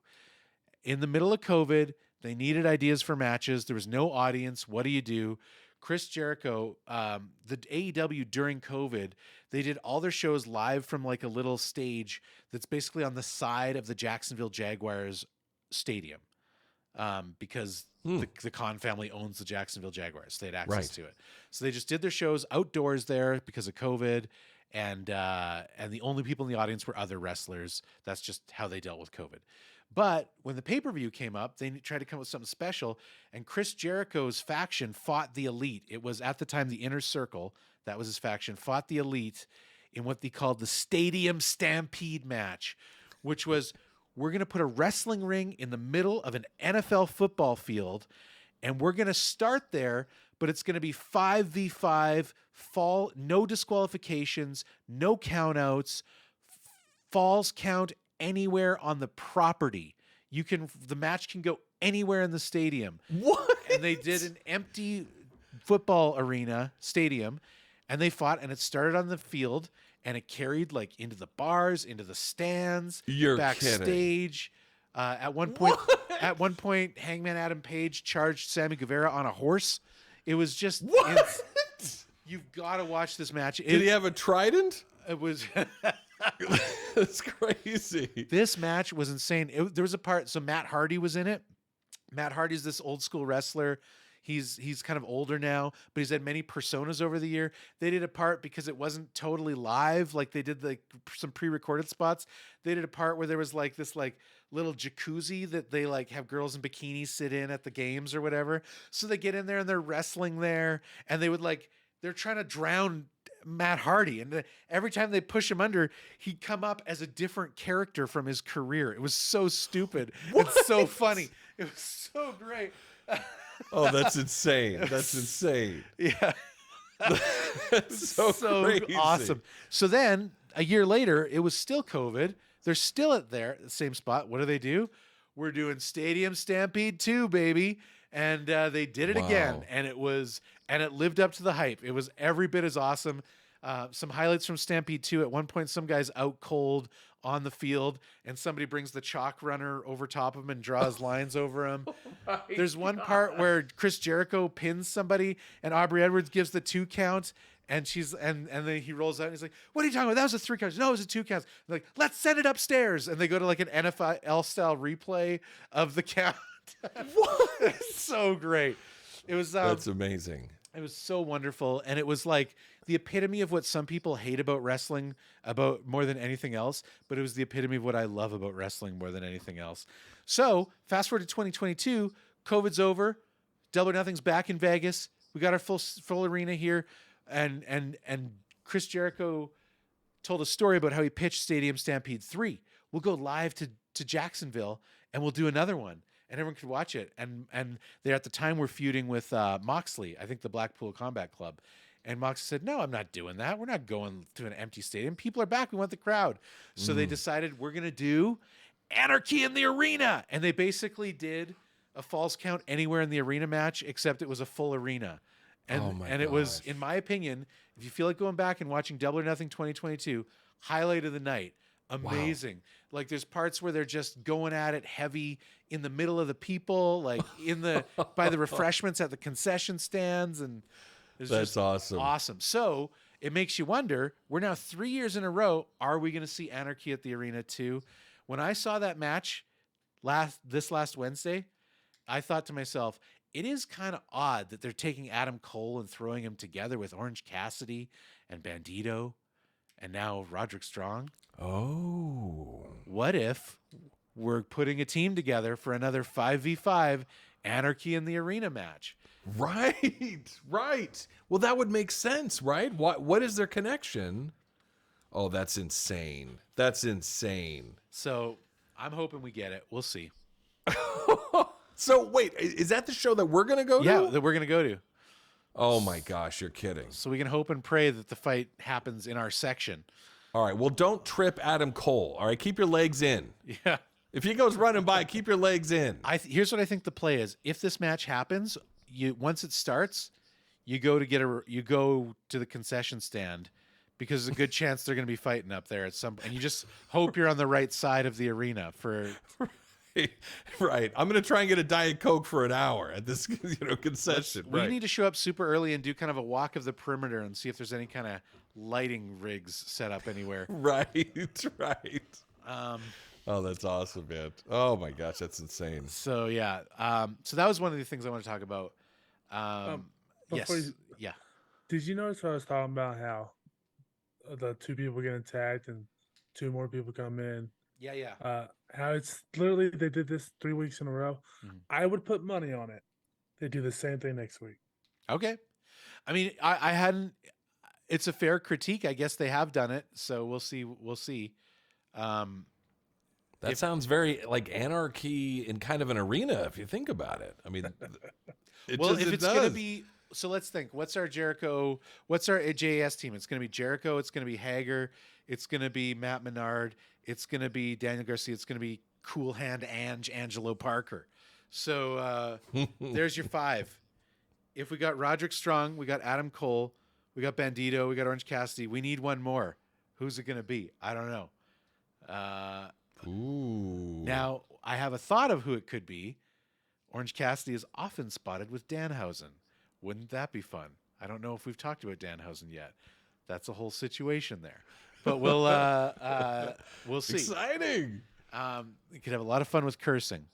In the middle of COVID, they needed ideas for matches. There was no audience. What do? Chris Jericho, the AEW during COVID, they did all their shows live from like a little stage that's basically on the side of the Jacksonville Jaguars stadium, because the Khan family owns the Jacksonville Jaguars. So they had access to it. So they just did their shows outdoors there because of COVID, and the only people in the audience were other wrestlers. That's just how they dealt with COVID. But when the pay-per-view came up, they tried to come up with something special, and Chris Jericho's faction fought the Elite. It was at the time the Inner Circle, that was his faction, fought the Elite in what they called the Stadium Stampede match, which was, we're going to put a wrestling ring in the middle of an NFL football field, and we're going to start there, but it's going to be 5v5, no disqualifications, no countouts, falls count anywhere on the property. The match can go anywhere in the stadium. What? And they did an empty football arena stadium, and they fought, and it started on the field, and it carried like into the bars, into the stands, backstage. At one point, Hangman Adam Page charged Sammy Guevara on a horse. It was just what? You've got to watch this match. Did he have a trident? It was. That's crazy. This match was insane. There was a part, so Matt Hardy was in it. Matt Hardy's this old school wrestler. He's kind of older now, but he's had many personas over the year. They did a part because it wasn't totally live, like they did like some pre-recorded spots. They did a part where there was like this like little jacuzzi that they like have girls in bikinis sit in at the games or whatever. So they get in there and they're wrestling there, and they're trying to drown Matt Hardy, and every time they push him under, he'd come up as a different character from his career. It was so stupid. It's so funny. It was so great. Oh, that's insane. That's insane. Yeah. That's so crazy. Awesome. So then a year later, it was still COVID. They're still at the same spot. What do? We're doing Stadium Stampede 2, baby. And they did it again, and it lived up to the hype. It was every bit as awesome. Some highlights from Stampede 2. At one point, some guy's out cold on the field, and somebody brings the chalk runner over top of him and draws lines over him. There's one part where Chris Jericho pins somebody, and Aubrey Edwards gives the 2 count, and then he rolls out and he's like, "What are you talking about? That was a 3 count." No, it was a 2 count. They're like, "Let's send it upstairs," and they go to like an NFL style replay of the count. What? It's so great. It was that's amazing. It was so wonderful, and it was like the epitome of what some people hate about wrestling about more than anything else, but it was the epitome of what I love about wrestling more than anything else. So fast forward to 2022, COVID's over, Double or Nothing's back in Vegas. We got our full arena here, and Chris Jericho told a story about how he pitched Stadium Stampede 3. We'll go live to Jacksonville, and we'll do another one, and everyone could watch it. And they at the time were feuding with Moxley, I think the Blackpool Combat Club. And Moxley said, "No, I'm not doing that. We're not going to an empty stadium. People are back. We want the crowd." So they decided, we're going to do Anarchy in the Arena. And they basically did a falls count anywhere in the arena match, except it was a full arena. And it was, in my opinion, if you feel like going back and watching Double or Nothing 2022, highlight of the night. Amazing. Wow. Like there's parts where they're just going at it heavy in the middle of the people, like by the refreshments at the concession stands, and that's awesome. Awesome. So it makes you wonder, we're now 3 years in a row. Are we going to see Anarchy at the Arena too? When I saw that match this last Wednesday, I thought to myself, it is kind of odd that they're taking Adam Cole and throwing him together with Orange Cassidy and Bandito and now Roderick Strong. Oh. What if we're putting a team together for another 5v5 Anarchy in the Arena match? Right. Well, that would make sense, right? What is their connection? Oh, that's insane. So I'm hoping we get it. We'll see. So wait, is that the show that we're going to go to? Yeah, that we're going to go to. Oh my gosh, you're kidding. So we can hope and pray that the fight happens in our section. All right, well, don't trip Adam Cole. All right, keep your legs in. Yeah. If he goes running by, keep your legs in. Here's what I think the play is. If this match happens, once it starts, you go to the concession stand because there's a good chance they're going to be fighting up there at some, and you just hope you're on the right side of the arena for. Right. I'm going to try and get a Diet Coke for an hour at this concession. We need to show up super early and do kind of a walk of the perimeter and see if there's any kind of lighting rigs set up anywhere. Right. Oh, that's awesome, man. Oh my gosh, that's insane. So yeah. So that was one of the things I want to talk about. Yes. Yeah. Did you notice what I was talking about, how the 2 people getting tagged and 2 more people come in? Yeah. How it's literally, they did this 3 weeks in a row. Mhm. I would put money on it. They do the same thing next week. Okay. I mean, I hadn't. It's a fair critique. I guess they have done it, so we'll see. That sounds very like Anarchy in kind of an arena, if you think about it. I mean, if it's going to be, so let's think. What's our JAS team? It's going to be Jericho. It's going to be Hager. It's going to be Matt Menard. It's going to be Daniel Garcia. It's going to be Cool Hand Angelo Parker. So there's your 5. If we got Roderick Strong, we got Adam Cole, we got Bandito, we got Orange Cassidy. We need one more. Who's it going to be? I don't know. Ooh. Now, I have a thought of who it could be. Orange Cassidy is often spotted with Danhausen. Wouldn't that be fun? I don't know if we've talked about Danhausen yet. That's a whole situation there. But we'll see. Exciting. You could have a lot of fun with cursing.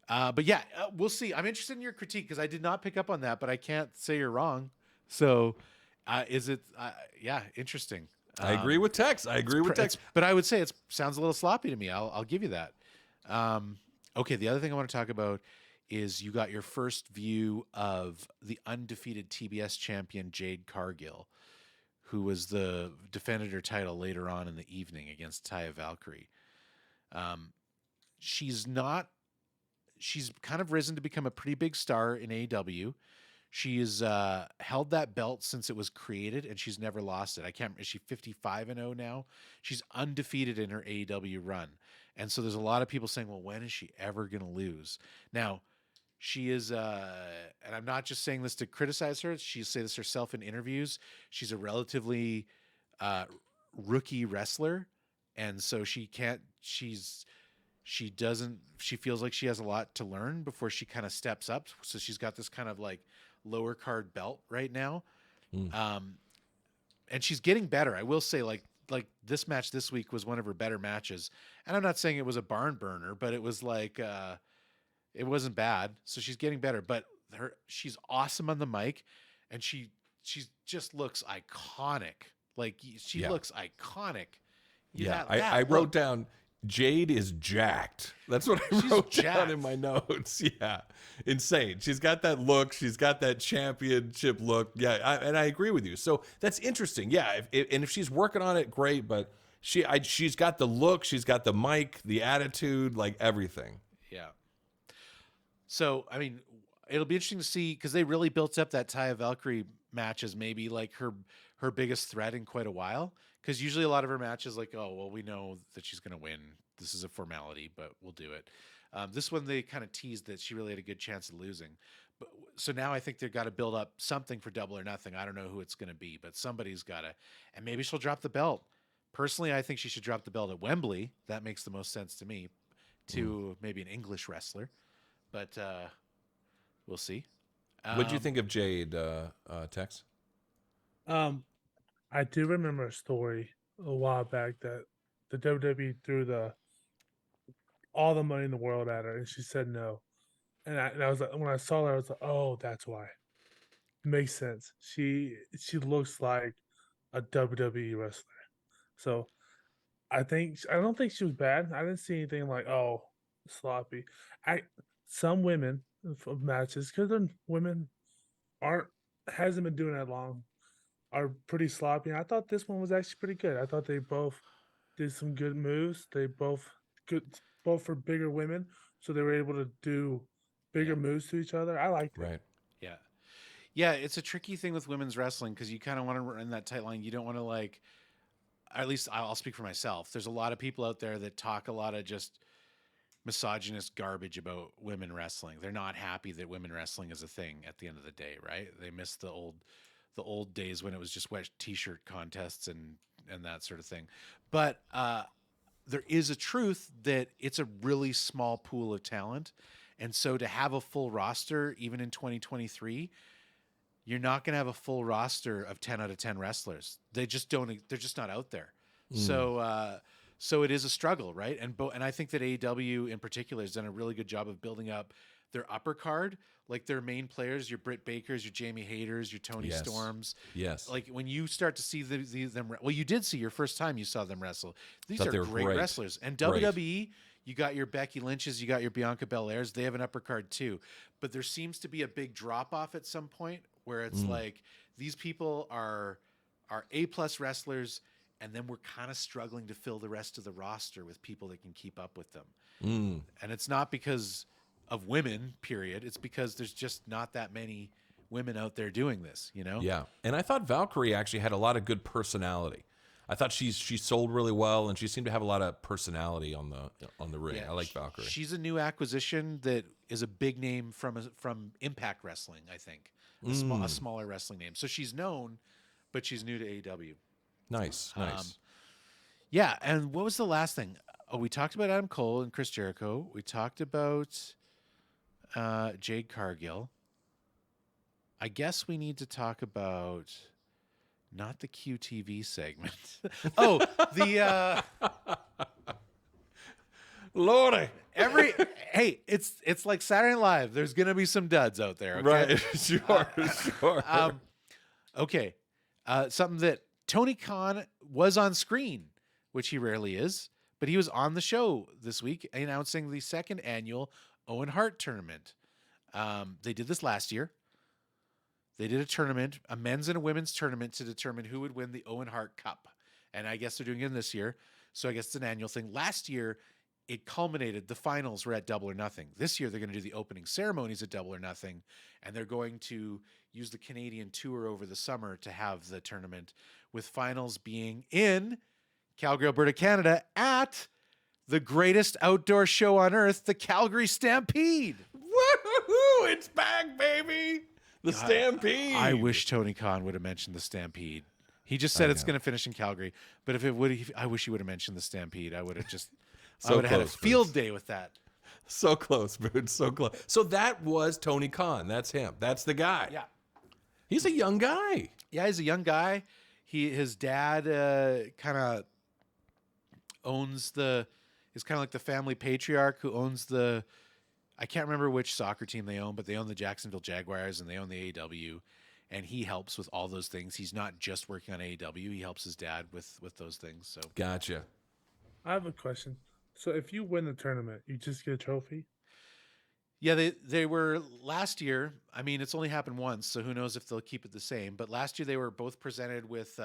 But yeah, we'll see. I'm interested in your critique because I did not pick up on that, but I can't say you're wrong. So is it, interesting. I agree with Tex. But I would say it sounds a little sloppy to me. I'll give you that. Okay, the other thing I want to talk about is you got your first view of the undefeated TBS champion Jade Cargill, who was defended her title later on in the evening against Taya Valkyrie. She's kind of risen to become a pretty big star in AEW. She's held that belt since it was created, and she's never lost it. Is she 55-0 now? She's undefeated in her AEW run. And so there's a lot of people saying, well, when is she ever going to lose? Now, she is, and I'm not just saying this to criticize her. She says this herself in interviews. She's a relatively rookie wrestler. And so she feels like she has a lot to learn before she kind of steps up. So she's got this kind of like lower card belt right now. And she's getting better. I will say like this match this week was one of her better matches. And I'm not saying it was a barn burner, but it was like, it wasn't bad. So she's getting better, but she's awesome on the mic, and she just looks iconic. Like she looks iconic. I wrote down Jade is jacked. That's what I wrote down in my notes. Yeah. Insane. She's got that look. She's got that championship look. Yeah. And I agree with you. So that's interesting. Yeah. If she's working on it, great. But she's got the look. She's got the mic, the attitude, like everything. Yeah. So, I mean, it'll be interesting to see because they really built up that Taya Valkyrie match as maybe like her biggest threat in quite a while. Because usually a lot of her matches, like, oh, well, we know that she's going to win. This is a formality, but we'll do it. This one, they kind of teased that she really had a good chance of losing. So now I think they've got to build up something for Double or Nothing. I don't know who it's going to be, but somebody's got to. And maybe she'll drop the belt. Personally, I think she should drop the belt at Wembley. That makes the most sense to me, to maybe an English wrestler. But we'll see. What do you think of Jade, Tex? I do remember a story a while back that the WWE threw all the money in the world at her, and she said no. And I was like, when I saw her, I was like, oh, that's why. Makes sense. She looks like a WWE wrestler. So I don't think she was bad. I didn't see anything like, oh, sloppy. I Some women for matches because women aren't hasn't been doing that long are pretty sloppy. And I thought this one was actually pretty good. I thought they both did some good moves. They both for bigger women, so they were able to do Yeah. bigger moves to each other. I liked it. Right. Yeah. Yeah, it's a tricky thing with women's wrestling because you kind of want to run that tight line. You don't want to like, at least I'll speak for myself. There's a lot of people out there that talk a lot of just misogynist garbage about women wrestling. They're not happy that women wrestling is a thing at the end of the day, right? They miss the old days when it was just wet t-shirt contests and that sort of thing. But there is a truth that it's a really small pool of talent. And so to have a full roster, even in 2023, you're not going to have a full roster of 10 out of 10 wrestlers. They're just not out there. So it is a struggle, right? And I think that AEW in particular has done a really good job of building up their upper card, like their main players, your Britt Bakers, your Jamie Hayters, your Tony Yes. Storms. Yes. Like when you start to see them, well, you did see your first time you saw them wrestle. These Thought are they were great great. wrestlers. And Great. WWE, you got your Becky Lynch's, you got your Bianca Belairs. They have an upper card too. But there seems to be a big drop off at some point where it's like these people are A+ wrestlers, and then we're kind of struggling to fill the rest of the roster with people that can keep up with them. And it's not because of women, period. It's because there's just not that many women out there doing this, you know? Yeah. And I thought Valkyrie actually had a lot of good personality. I thought she sold really well, and she seemed to have a lot of personality on the ring. Yeah, I like Valkyrie. She's a new acquisition that is a big name from Impact Wrestling, I think. A smaller wrestling name. So she's known, but she's new to AEW. Nice. Yeah, and what was the last thing? Oh, we talked about Adam Cole and Chris Jericho. We talked about Jade Cargill. I guess we need to talk about not the QTV segment. Oh, the Lordy. hey, it's like Saturday Night Live. There's gonna be some duds out there, okay? Right. Sure. Okay. Something that Tony Khan was on screen, which he rarely is, but he was on the show this week announcing the second annual Owen Hart tournament. They did this last year. They did a tournament, a men's and a women's tournament to determine who would win the Owen Hart Cup. And I guess they're doing it this year. So I guess it's an annual thing. Last year, it culminated. The finals were at Double or Nothing. This year, they're going to do the opening ceremonies at Double or Nothing. And they're going to use the Canadian tour over the summer to have the tournament, with finals being in Calgary, Alberta, Canada at the greatest outdoor show on earth, the Calgary Stampede. Woohoo! It's back, baby. The Stampede. I wish Tony Khan would have mentioned the Stampede. He just said it's going to finish in Calgary, but if it would, I wish he would have mentioned the Stampede. I would have just, I would have had a field day with that. So close, dude. So close. So that was Tony Khan. That's him. That's the guy. Yeah. He's a young guy. Yeah, he's a young guy. His dad kind of owns is kind of like the family patriarch who owns I can't remember which soccer team they own, but they own the Jacksonville Jaguars and they own the AEW, and he helps with all those things. He's not just working on AEW. He helps his dad with those things. So Gotcha. I have a question. So if you win the tournament, you just get a trophy? yeah, they were last year. I mean, it's only happened once, so who knows if they'll keep it the same. But last year they were both presented with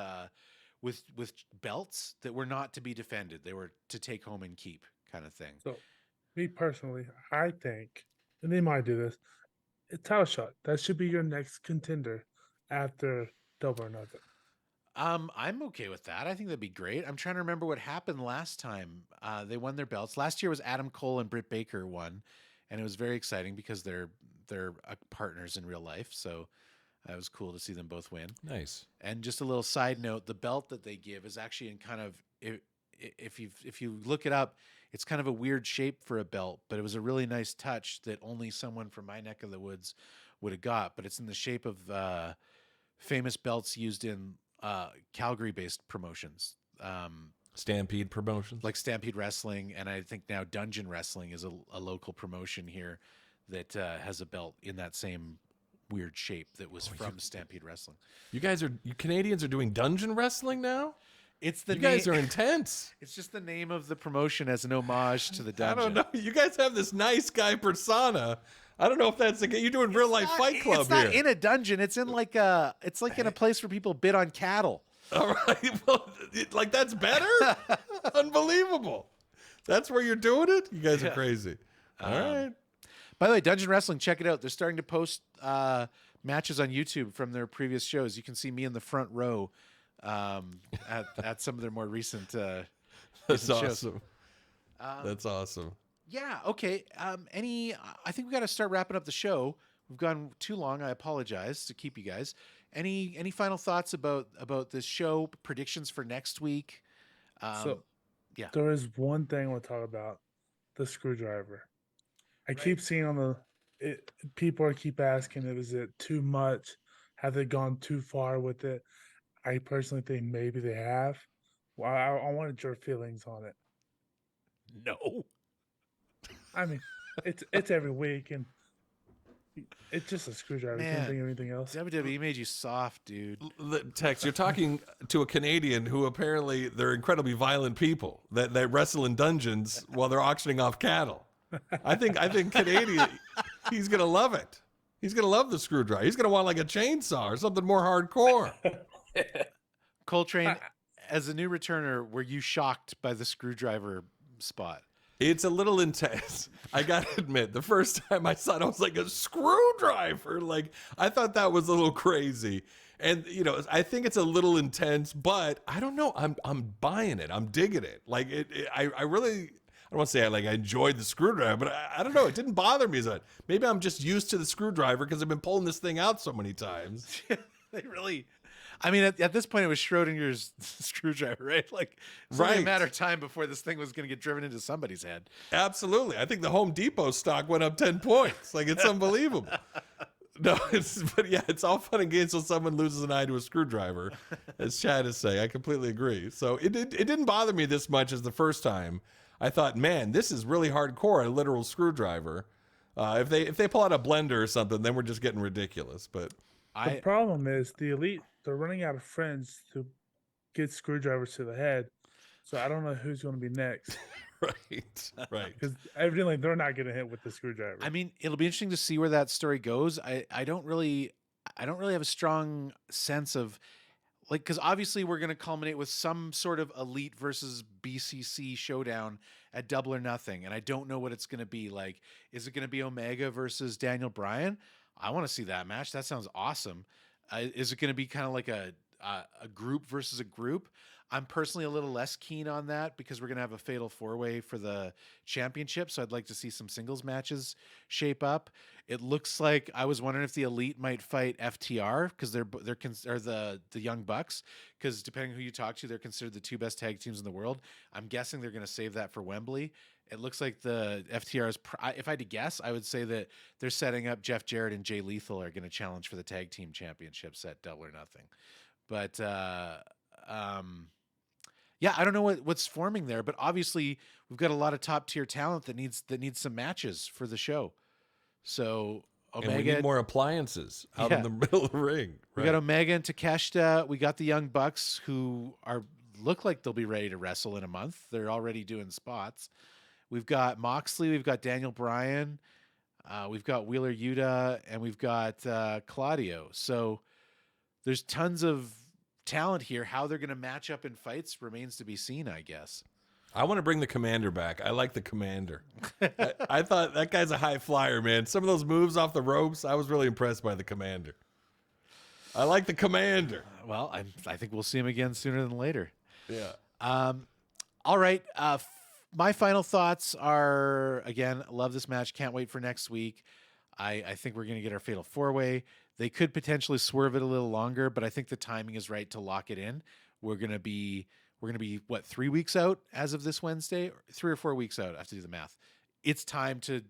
belts that were not to be defended. They were to take home and keep, kind of thing. So, me personally, I think, and they might do this, a title shot. That should be your next contender after Double or Nothing. I'm okay with that. I think that'd be great. I'm trying to remember what happened last time. They won their belts. Last year was Adam Cole and Britt Baker won, and it was very exciting because they're partners in real life. So it was cool to see them both win. Nice. And just a little side note: the belt that they give is actually in kind of, if you look it up, it's kind of a weird shape for a belt, but it was a really nice touch that only someone from my neck of the woods would have got. But it's in the shape of famous belts used in Calgary-based promotions, Stampede promotions. like Stampede Wrestling, and I think now Dungeon Wrestling is a local promotion here that has a belt in that same weird shape that was from Stampede Wrestling. You Canadians are doing dungeon wrestling now? It's the You guys are intense. It's just the name of the promotion as an homage to the dungeon. I don't know. You guys have this nice guy persona. I don't know if that's you're doing real life Fight Club It's not here. in a dungeon. It's in like in a place where people bid on cattle. All right. Well, like that's better? Unbelievable. That's where you're doing it? You guys are crazy. All right. By the way, Dungeon Wrestling, check it out. They're starting to post matches on YouTube from their previous shows. You can see me in the front row at some of their more recent That's shows. awesome. That's awesome. Yeah, okay. I think we got to start wrapping up the show. We've gone too long. I apologize to keep you guys. Any final thoughts about this show? Predictions for next week? Yeah. There is one thing I want to talk about: the screwdriver. I keep seeing people keep asking, is it too much? Have they gone too far with it? I personally think maybe they have. Well, I wanted your feelings on it. No. I mean, it's every week, and it's just a screwdriver. Man, You can't think of anything else. WWE made you soft, dude. Tex, you're talking to a Canadian who apparently they're incredibly violent people that wrestle in dungeons while they're auctioning off cattle. I think Canadian, he's gonna love it. He's gonna love the screwdriver. He's gonna want like a chainsaw or something more hardcore. Coltrane, as a new returner, were you shocked by the screwdriver spot? It's a little intense. I gotta admit, the first time I saw it, I was like, a screwdriver. Like, I thought that was a little crazy. And, I think it's a little intense, but I don't know. I'm buying it. I'm digging it. Like, I really, I don't want to say I enjoyed the screwdriver, but I don't know. It didn't bother me as much. Maybe I'm just used to the screwdriver because I've been pulling this thing out so many times. They really... I mean, at this point, it was Schrodinger's screwdriver, right? Like, it's only a matter of time before this thing was going to get driven into somebody's head. Absolutely. I think the Home Depot stock went up 10 points. Like, it's unbelievable. No, it's all fun and games until someone loses an eye to a screwdriver, as Chad is saying. I completely agree. So it didn't bother me this much as the first time. I thought, man, this is really hardcore, a literal screwdriver. If they pull out a blender or something, then we're just getting ridiculous. But the problem is the Elite, they're running out of friends to get screwdrivers to the head. So I don't know who's going to be next. Right. Because evidently they're not getting hit with the screwdriver. I mean, it'll be interesting to see where that story goes. I don't really have a strong sense of, like, because obviously we're going to culminate with some sort of Elite versus BCC showdown at Double or Nothing, and I don't know what it's going to be. Like, is it going to be Omega versus Daniel Bryan? I want to see that match. That sounds awesome. Is it going to be kind of like a group versus a group? I'm personally a little less keen on that because we're going to have a fatal four-way for the championship. So I'd like to see some singles matches shape up. It looks like I was wondering if the Elite might fight FTR because they're the Young Bucks, because depending on who you talk to, they're considered the two best tag teams in the world. I'm guessing they're going to save that for Wembley. It looks like the FTR's, if I had to guess, I would say that they're setting up Jeff Jarrett and Jay Lethal are going to challenge for the tag team championships at Double or Nothing. But, yeah, I don't know what's forming there, but obviously we've got a lot of top tier talent that needs some matches for the show. So Omega, and we need more appliances out in the middle of the ring. We got Omega and Takeshita. We got the Young Bucks who look like they'll be ready to wrestle in a month. They're already doing spots. We've got Moxley. We've got Daniel Bryan. We've got Wheeler Yuta, and we've got Claudio. So there's tons of talent here. How they're going to match up in fights remains to be seen, I guess. I want to bring the Commander back. I like the Commander. I thought that guy's a high flyer, man. Some of those moves off the ropes, I was really impressed by the Commander. I like the Commander. Well, I think we'll see him again sooner than later. Yeah. All right. My final thoughts are, again, love this match. Can't wait for next week. I think we're going to get our fatal four-way. They could potentially swerve it a little longer, but I think the timing is right to lock it in. We're going to be what, 3 weeks out as of this Wednesday? 3 or 4 weeks out. I have to do the math. It's time to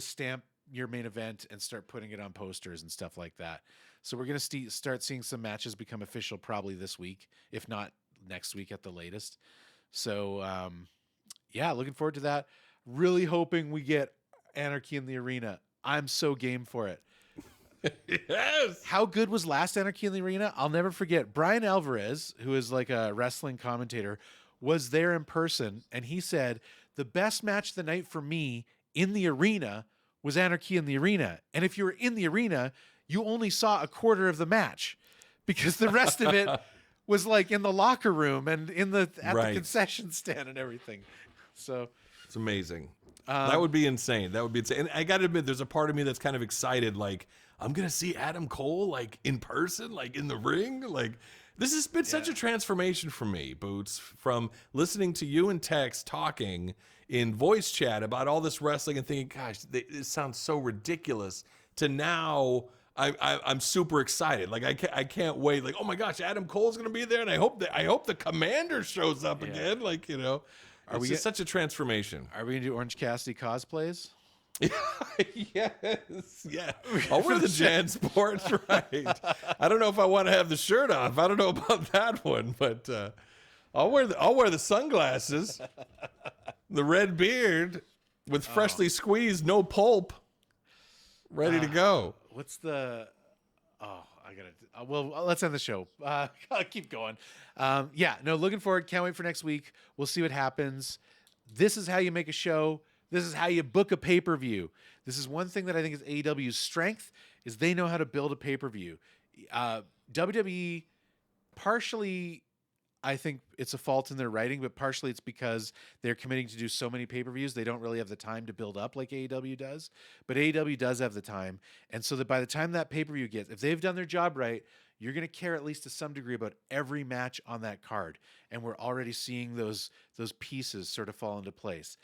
stamp your main event and start putting it on posters and stuff like that. So we're going to start seeing some matches become official probably this week, if not next week at the latest. So, yeah, looking forward to that. Really hoping we get Anarchy in the Arena. I'm so game for it. Yes. How good was last Anarchy in the Arena? I'll never forget. Brian Alvarez, who is like a wrestling commentator, was there in person, and he said the best match of the night for me in the arena was Anarchy in the Arena. And if you were in the arena, you only saw a quarter of the match because the rest of it was like in the locker room and at the concession stand and everything. So it's amazing. That would be insane. That would be insane. And I got to admit, there's a part of me that's kind of excited. Like, I'm going to see Adam Cole, like, in person, like, in the ring. Like, this has been such a transformation for me, Boots, from listening to you and Tex talking in voice chat about all this wrestling and thinking, gosh, it sounds so ridiculous, to now I'm super excited. Like, I can't wait. Like, oh my gosh, Adam Cole's going to be there, and I hope the Commander shows up again. Like, you know, it's just such a transformation. Are we going to do Orange Cassidy cosplays? Yes, yeah. I'll wear the JanSports, right? I don't know if I want to have the shirt off. I don't know about that one, but I'll wear the sunglasses, the red beard with freshly squeezed, no pulp, ready to go. What's the? Oh, I gotta. Well, let's end the show. I'll keep going. Looking forward. Can't wait for next week. We'll see what happens. This is how you make a show. This is how you book a pay-per-view. This is one thing that I think is AEW's strength, is they know how to build a pay-per-view. WWE, partially, I think it's a fault in their writing, but partially it's because they're committing to do so many pay-per-views, they don't really have the time to build up like AEW does. But AEW does have the time. And so that by the time that pay-per-view gets, if they've done their job right, you're going to care at least to some degree about every match on that card. And we're already seeing those pieces sort of fall into place.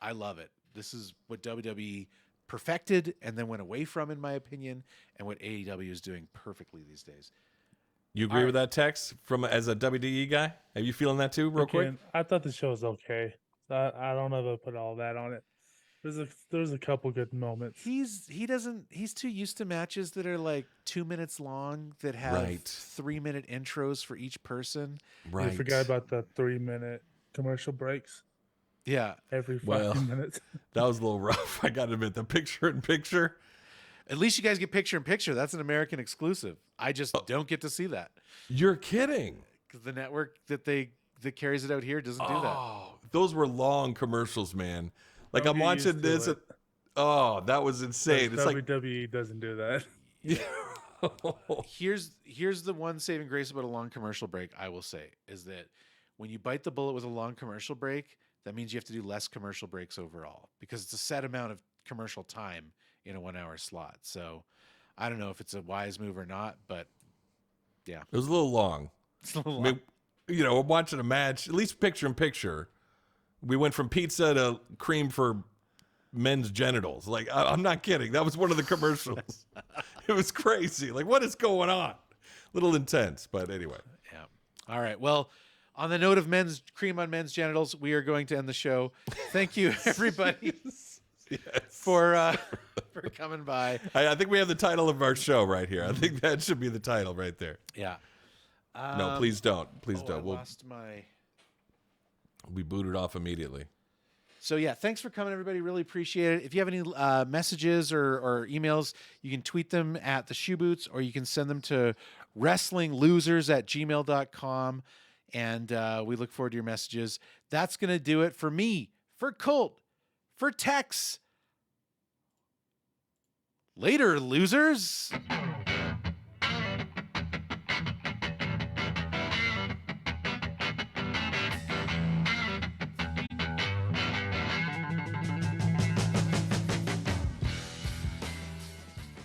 I love it. This is what WWE perfected and then went away from, in my opinion, and what AEW is doing perfectly these days. You agree with that, Tex, as a WWE guy? Are you feeling that too, real quick? I thought the show was okay. I don't know if I put all that on it. There's a couple good moments. He's too used to matches that are like 2 minutes long, that have 3-minute intros for each person. Right. You forgot about the 3-minute commercial breaks. Yeah. Every 5 minutes. That was a little rough. I got to admit, the picture-in-picture. At least you guys get picture-in-picture. That's an American exclusive. I just don't get to see that. You're kidding. Because the network that carries it out here doesn't do that. Those were long commercials, man. Like, I'm watching this. That was insane. It's WWE doesn't do that. Here's the one saving grace about a long commercial break, I will say, is that when you bite the bullet with a long commercial break, that means you have to do less commercial breaks overall, because it's a set amount of commercial time in a 1-hour slot. So I don't know if it's a wise move or not, but yeah. It was a little long. It's a little long. I mean, we're watching a match, at least picture-in-picture. We went from pizza to cream for men's genitals. Like, I'm not kidding. That was one of the commercials. It was crazy. Like, what is going on? A little intense, but anyway. Yeah. All right. Well, on the note of cream on men's genitals, we are going to end the show. Thank you, everybody, for coming by. I think we have the title of our show right here. I think that should be the title right there. Yeah. No, please don't. Please don't. I lost my... We booted off immediately. So yeah, thanks for coming, everybody. Really appreciate it. If you have any messages or emails, you can tweet them at the Shoe Boots, or you can send them to wrestlinglosers@gmail.com. And we look forward to your messages. That's going to do it for me, for Colt, for Tex. Later, losers.